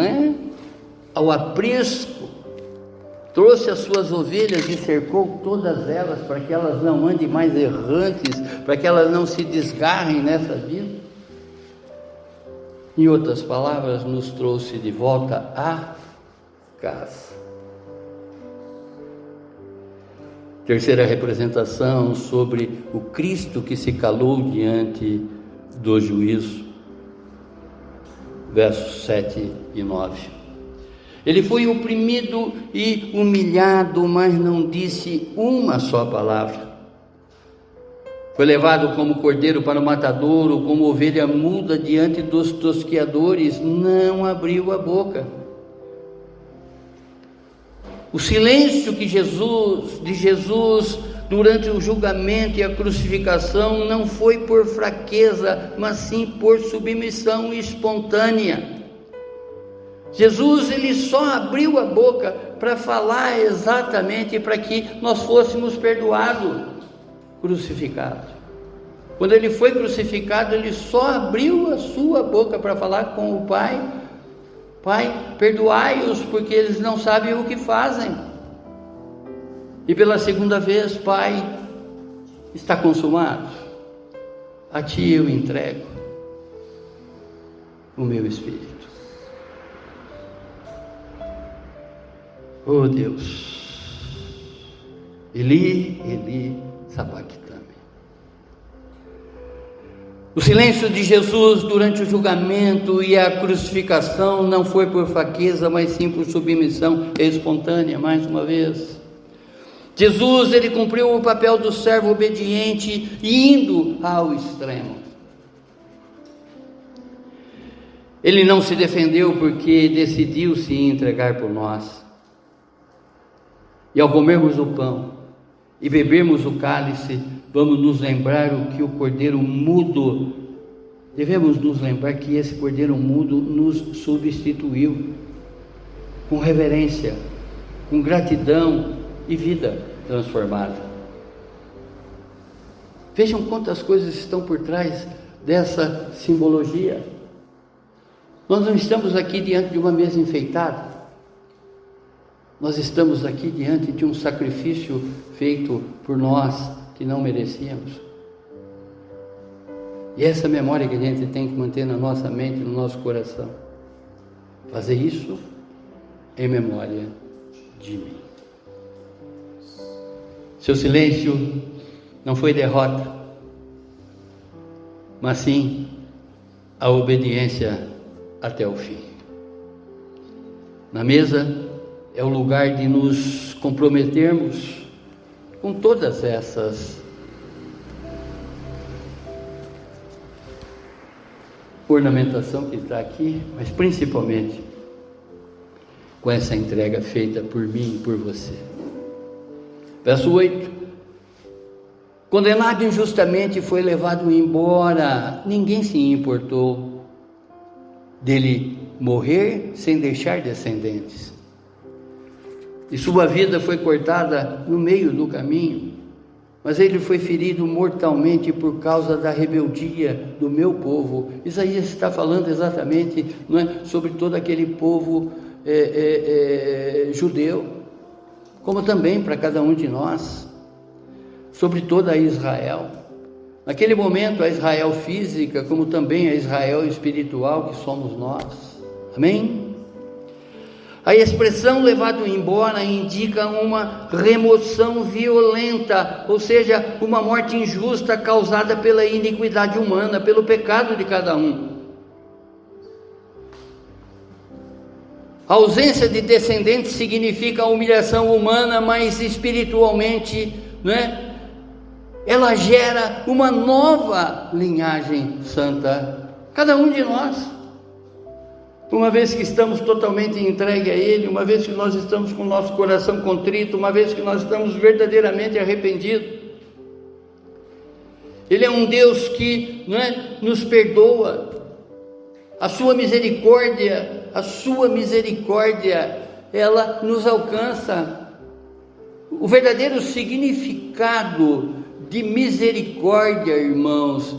ao aprisco, trouxe as suas ovelhas e cercou todas elas para que elas não andem mais errantes, para que elas não se desgarrem nessa vida. Em outras palavras, nos trouxe de volta à casa. Terceira representação sobre o Cristo que se calou diante do juízo. Versos 7 e 9. Ele foi oprimido e humilhado, mas não disse uma só palavra. Foi levado como cordeiro para o matadouro, como ovelha muda diante dos tosqueadores, não abriu a boca. O silêncio de Jesus durante o julgamento e a crucificação não foi por fraqueza, mas sim por submissão espontânea. Jesus, ele só abriu a boca para falar exatamente para que nós fôssemos perdoados, crucificados. Quando ele foi crucificado, ele só abriu a sua boca para falar com o Pai: Pai, perdoai-os, porque eles não sabem o que fazem. E pela segunda vez: Pai, está consumado, a Ti eu entrego o meu espírito. Oh Deus, Eli, Eli, sabachthani. O silêncio de Jesus durante o julgamento e a crucificação não foi por fraqueza, mas sim por submissão espontânea, mais uma vez. Jesus, ele cumpriu o papel do servo obediente, indo ao extremo. Ele não se defendeu porque decidiu se entregar por nós. E ao comermos o pão e bebermos o cálice, vamos nos lembrar o que o Cordeiro mudo, devemos nos lembrar que esse Cordeiro mudo nos substituiu, com reverência, com gratidão e vida transformada. Vejam quantas coisas estão por trás dessa simbologia. Nós não estamos aqui diante de uma mesa enfeitada. Nós estamos aqui diante de um sacrifício feito por nós que não merecíamos. E essa memória que a gente tem que manter na nossa mente, no nosso coração. Fazer isso em memória de mim. Seu silêncio não foi derrota, mas sim a obediência até o fim. Na mesa é o lugar de nos comprometermos com todas essas ornamentação que está aqui, mas principalmente com essa entrega feita por mim e por você. Verso 8: condenado injustamente, foi levado embora, ninguém se importou dele morrer sem deixar descendentes. E sua vida foi cortada no meio do caminho, mas ele foi ferido mortalmente por causa da rebeldia do meu povo. Isaías está falando exatamente, não é, sobre todo aquele povo judeu, como também para cada um de nós, sobre toda a Israel. Naquele momento, a Israel física, como também a Israel espiritual, que somos nós. Amém? A expressão levado embora indica uma remoção violenta, ou seja, uma morte injusta causada pela iniquidade humana, pelo pecado de cada um. A ausência de descendentes significa a humilhação humana, mas espiritualmente, não é? Ela gera uma nova linhagem santa. Cada um de nós, uma vez que estamos totalmente entregue a Ele, uma vez que nós estamos com o nosso coração contrito, uma vez que nós estamos verdadeiramente arrependidos, Ele é um Deus que, não é, nos perdoa. A sua misericórdia, ela nos alcança. O verdadeiro significado de misericórdia, irmãos,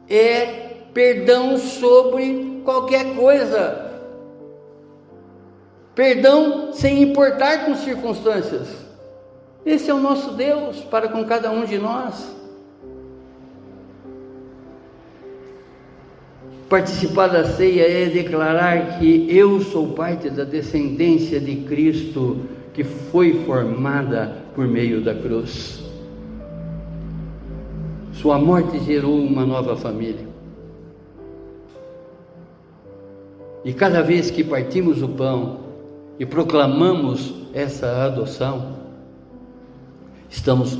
é perdão sobre qualquer coisa, perdão sem importar com circunstâncias. Esse é o nosso Deus para com cada um de nós. Participar da ceia é declarar que eu sou parte da descendência de Cristo, que foi formada por meio da cruz. Sua morte gerou uma nova família. E cada vez que partimos o pão e proclamamos essa adoção, estamos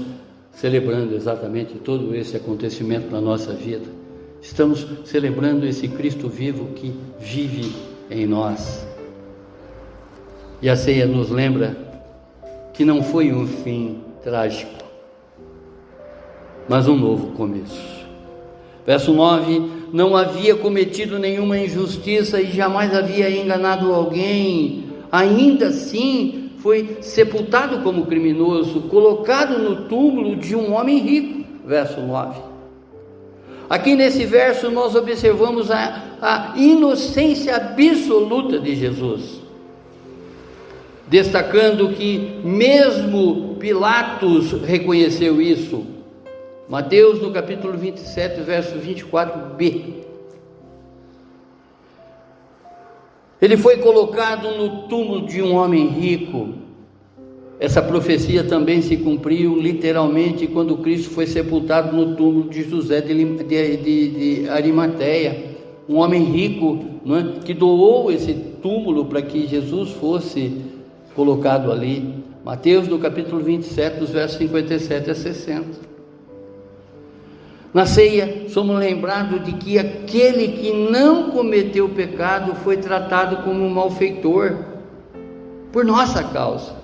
celebrando exatamente todo esse acontecimento na nossa vida. Estamos celebrando esse Cristo vivo que vive em nós. E a ceia nos lembra que não foi um fim trágico, mas um novo começo. Verso 9: não havia cometido nenhuma injustiça e jamais havia enganado alguém, ainda assim foi sepultado como criminoso, colocado no túmulo de um homem rico. Verso 9. Aqui nesse verso nós observamos a inocência absoluta de Jesus, destacando que mesmo Pilatos reconheceu isso. Mateus no capítulo 27, verso 24b. Ele foi colocado no túmulo de um homem rico. Essa profecia também se cumpriu literalmente quando Cristo foi sepultado no túmulo de José de Arimateia, um homem rico, não é? Que doou esse túmulo para que Jesus fosse colocado ali. Mateus no capítulo 27, dos versos 57 a 60. Na ceia, somos lembrados de que aquele que não cometeu pecado foi tratado como um malfeitor por nossa causa.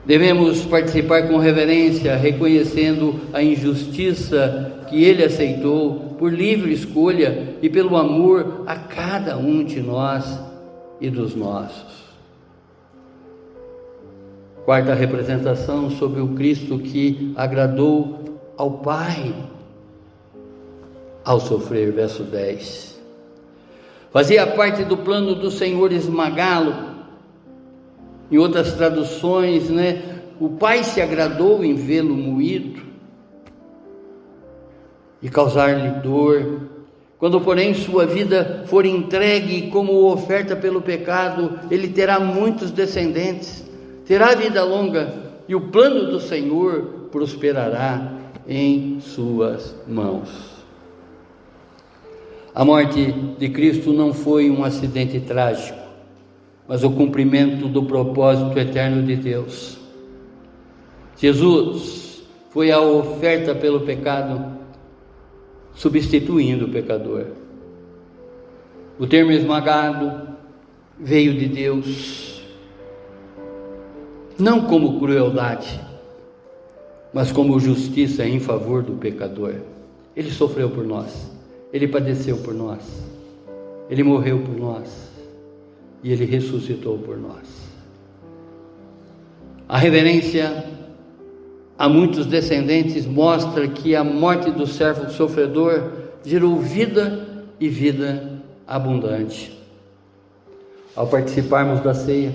Devemos participar com reverência, reconhecendo a injustiça que ele aceitou por livre escolha e pelo amor a cada um de nós e dos nossos. Quarta representação sobre o Cristo que agradou ao Pai ao sofrer, verso 10. Fazia parte do plano do Senhor esmagá-lo. Em outras traduções, o Pai se agradou em vê-lo moído e causar-lhe dor. Quando, porém, sua vida for entregue como oferta pelo pecado, ele terá muitos descendentes, terá vida longa, e o plano do Senhor prosperará em suas mãos. A morte de Cristo não foi um acidente trágico, mas o cumprimento do propósito eterno de Deus. Jesus foi a oferta pelo pecado, substituindo o pecador. O termo esmagado veio de Deus, não como crueldade, mas como justiça em favor do pecador. Ele sofreu por nós, ele padeceu por nós, ele morreu por nós e ele ressuscitou por nós. A reverência a muitos descendentes mostra que a morte do servo sofredor gerou vida e vida abundante. Ao participarmos da ceia,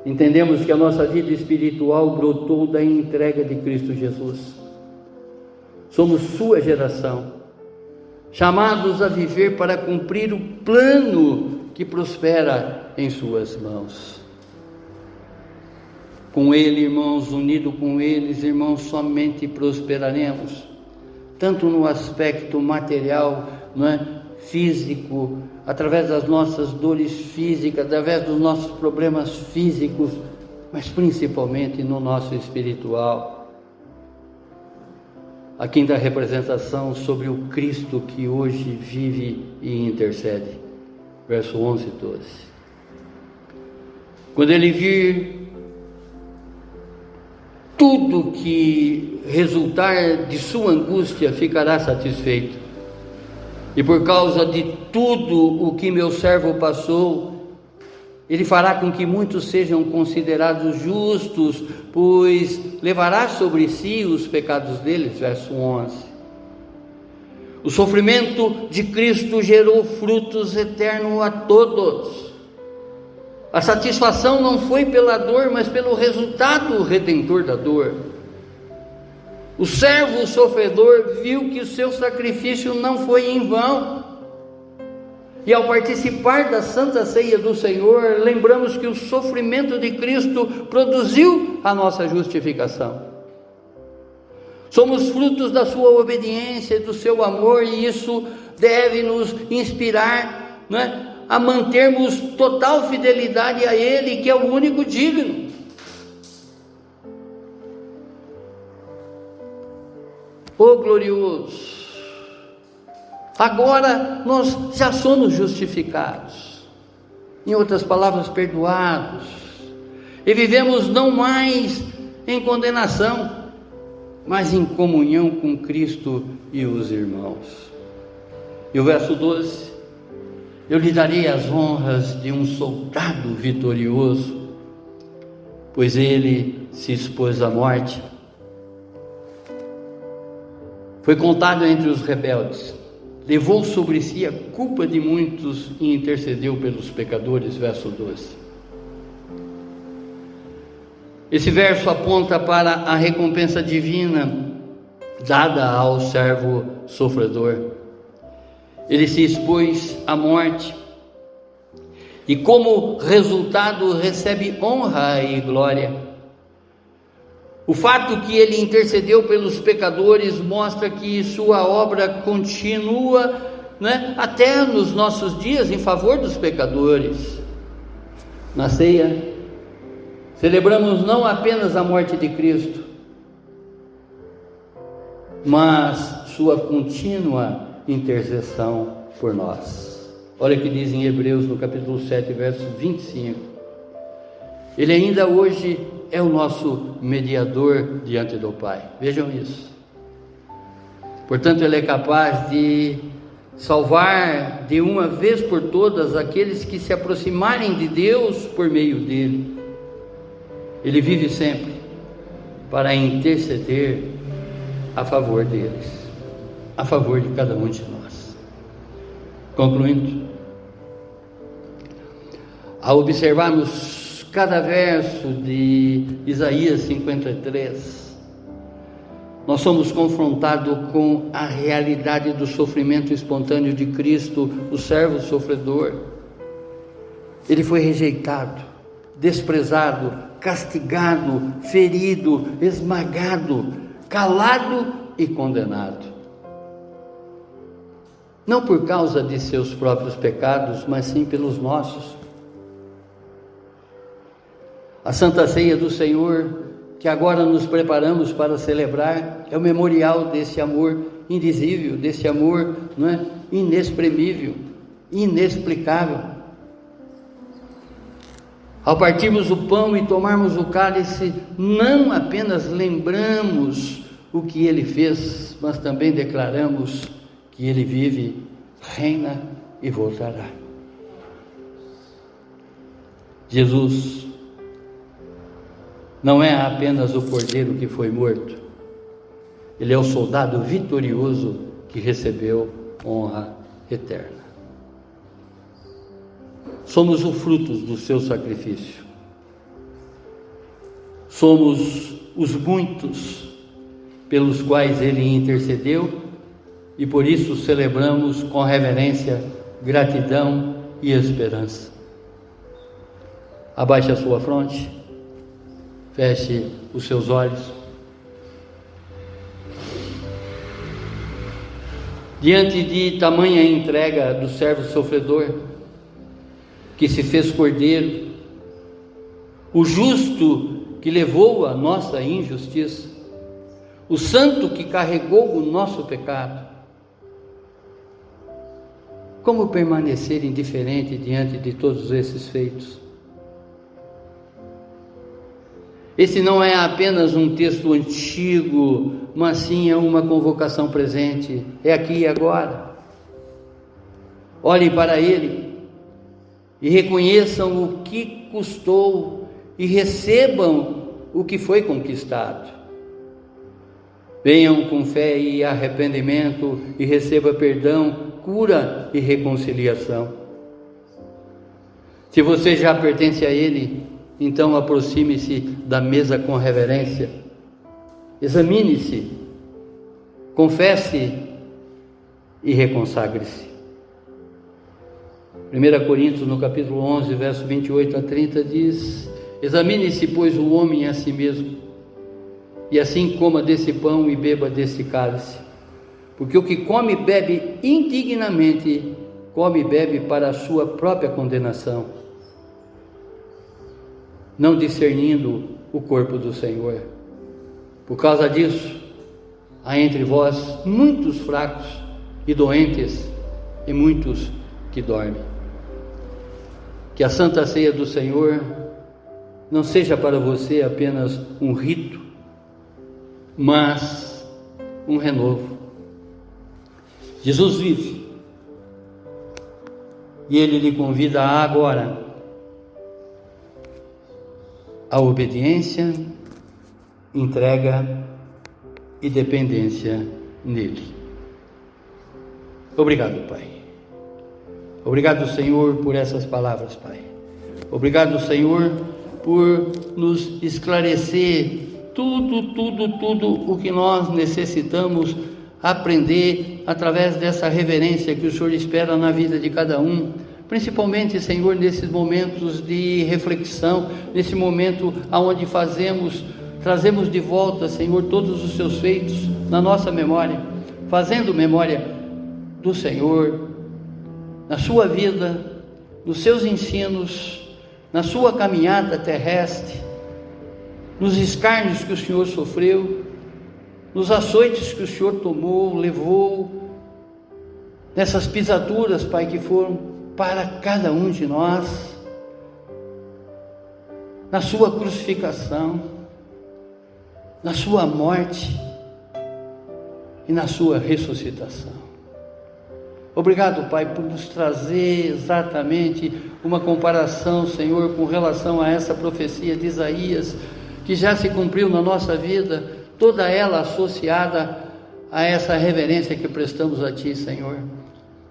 entendemos que a nossa vida espiritual brotou da entrega de Cristo Jesus. Somos sua geração, chamados a viver para cumprir o plano que prospera em suas mãos. Com Ele, irmãos, unido com eles, irmãos, somente prosperaremos, tanto no aspecto material, físico, através das nossas dores físicas, através dos nossos problemas físicos, mas principalmente no nosso espiritual. A quinta representação sobre o Cristo que hoje vive e intercede, verso 11 e 12. Quando ele vir tudo que resultar de sua angústia, ficará satisfeito. E por causa de tudo o que meu servo passou, ele fará com que muitos sejam considerados justos, pois levará sobre si os pecados deles, verso 11. O sofrimento de Cristo gerou frutos eternos a todos. A satisfação não foi pela dor, mas pelo resultado redentor da dor. O servo sofredor viu que o seu sacrifício não foi em vão. E ao participar da Santa Ceia do Senhor, lembramos que o sofrimento de Cristo produziu a nossa justificação. Somos frutos da sua obediência e do seu amor, e isso deve nos inspirar, a mantermos total fidelidade a Ele, que é o único digno. Oh glorioso! Agora nós já somos justificados, em outras palavras, perdoados, e vivemos não mais em condenação, mas em comunhão com Cristo e os irmãos. E o verso 12: eu lhe darei as honras de um soldado vitorioso, pois ele se expôs à morte. Foi contado entre os rebeldes, levou sobre si a culpa de muitos e intercedeu pelos pecadores. Verso 12. Esse verso aponta para a recompensa divina dada ao servo sofredor. Ele se expôs à morte e, como resultado, recebe honra e glória. O fato que ele intercedeu pelos pecadores mostra que sua obra continua, até nos nossos dias em favor dos pecadores. Na ceia, celebramos não apenas a morte de Cristo, mas sua contínua intercessão por nós. Olha o que diz em Hebreus, no capítulo 7, verso 25. Ele ainda hoje é o nosso mediador diante do Pai. Vejam isso. Portanto, ele é capaz de salvar de uma vez por todas aqueles que se aproximarem de Deus por meio dele. Ele vive sempre para interceder a favor deles, a favor de cada um de nós. Concluindo, ao observarmos cada verso de Isaías 53, nós somos confrontados com a realidade do sofrimento espontâneo de Cristo, o servo sofredor. Ele foi rejeitado, desprezado, castigado, ferido, esmagado, calado e condenado. Não por causa de seus próprios pecados, mas sim pelos nossos. A Santa Ceia do Senhor, que agora nos preparamos para celebrar, é o memorial desse amor indizível, desse amor inexprimível, inexplicável. Ao partirmos o pão e tomarmos o cálice, não apenas lembramos o que Ele fez, mas também declaramos que Ele vive, reina e voltará. Jesus não é apenas o cordeiro que foi morto, ele é o soldado vitorioso que recebeu honra eterna. Somos o fruto do seu sacrifício, somos os muitos pelos quais ele intercedeu e por isso celebramos com reverência, gratidão e esperança. Abaixe a sua fronte, feche os seus olhos. Diante de tamanha entrega do servo sofredor, que se fez cordeiro, o justo que levou a nossa injustiça, o santo que carregou o nosso pecado, como permanecer indiferente diante de todos esses feitos? Esse não é apenas um texto antigo, mas sim é uma convocação presente, é aqui e agora. Olhem para Ele e reconheçam o que custou e recebam o que foi conquistado. Venham com fé e arrependimento e receba perdão, cura e reconciliação. Se você já pertence a Ele, então aproxime-se da mesa com reverência, examine-se, confesse e reconsagre-se. 1 Coríntios, no capítulo 11, verso 28 a 30, diz: examine-se, pois, o homem a si mesmo, e assim coma desse pão e beba desse cálice, porque o que come e bebe indignamente, come e bebe para a sua própria condenação, não discernindo o corpo do Senhor. Por causa disso, há entre vós muitos fracos e doentes, e muitos que dormem. Que a Santa Ceia do Senhor não seja para você apenas um rito, mas um renovo. Jesus vive e Ele lhe convida agora a obediência, entrega e dependência nele. Obrigado, Pai. Obrigado, Senhor, por essas palavras, Pai. Obrigado, Senhor, por nos esclarecer tudo o que nós necessitamos aprender através dessa reverência que o Senhor espera na vida de cada um. Principalmente, Senhor, nesses momentos de reflexão, nesse momento onde trazemos de volta, Senhor, todos os seus feitos na nossa memória, fazendo memória do Senhor, na sua vida, nos seus ensinos, na sua caminhada terrestre, nos escárnios que o Senhor sofreu, nos açoites que o Senhor tomou, levou, nessas pisaduras, Pai, que foram para cada um de nós, na sua crucificação, na sua morte e na sua ressuscitação. Obrigado, Pai, por nos trazer exatamente uma comparação, Senhor, com relação a essa profecia de Isaías, que já se cumpriu na nossa vida, toda ela associada a essa reverência que prestamos a Ti, Senhor.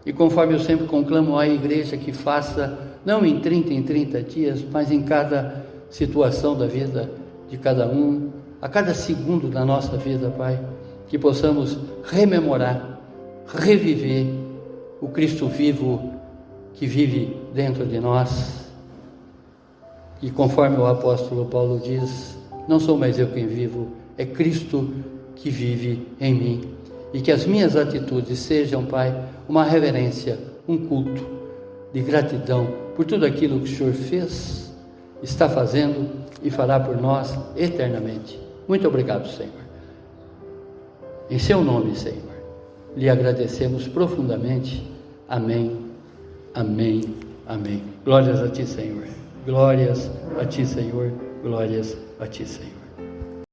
E conforme eu sempre conclamo à igreja que faça, não em 30 dias, mas em cada situação da vida de cada um, a cada segundo da nossa vida, Pai, que possamos rememorar, reviver o Cristo vivo que vive dentro de nós. E conforme o apóstolo Paulo diz, não sou mais eu quem vivo, é Cristo que vive em mim. E que as minhas atitudes sejam, Pai, uma reverência, um culto de gratidão por tudo aquilo que o Senhor fez, está fazendo e fará por nós eternamente. Muito obrigado, Senhor. Em Seu nome, Senhor, lhe agradecemos profundamente. Amém, amém, amém. Glórias a Ti, Senhor. Glórias a Ti, Senhor. Glórias a Ti, Senhor.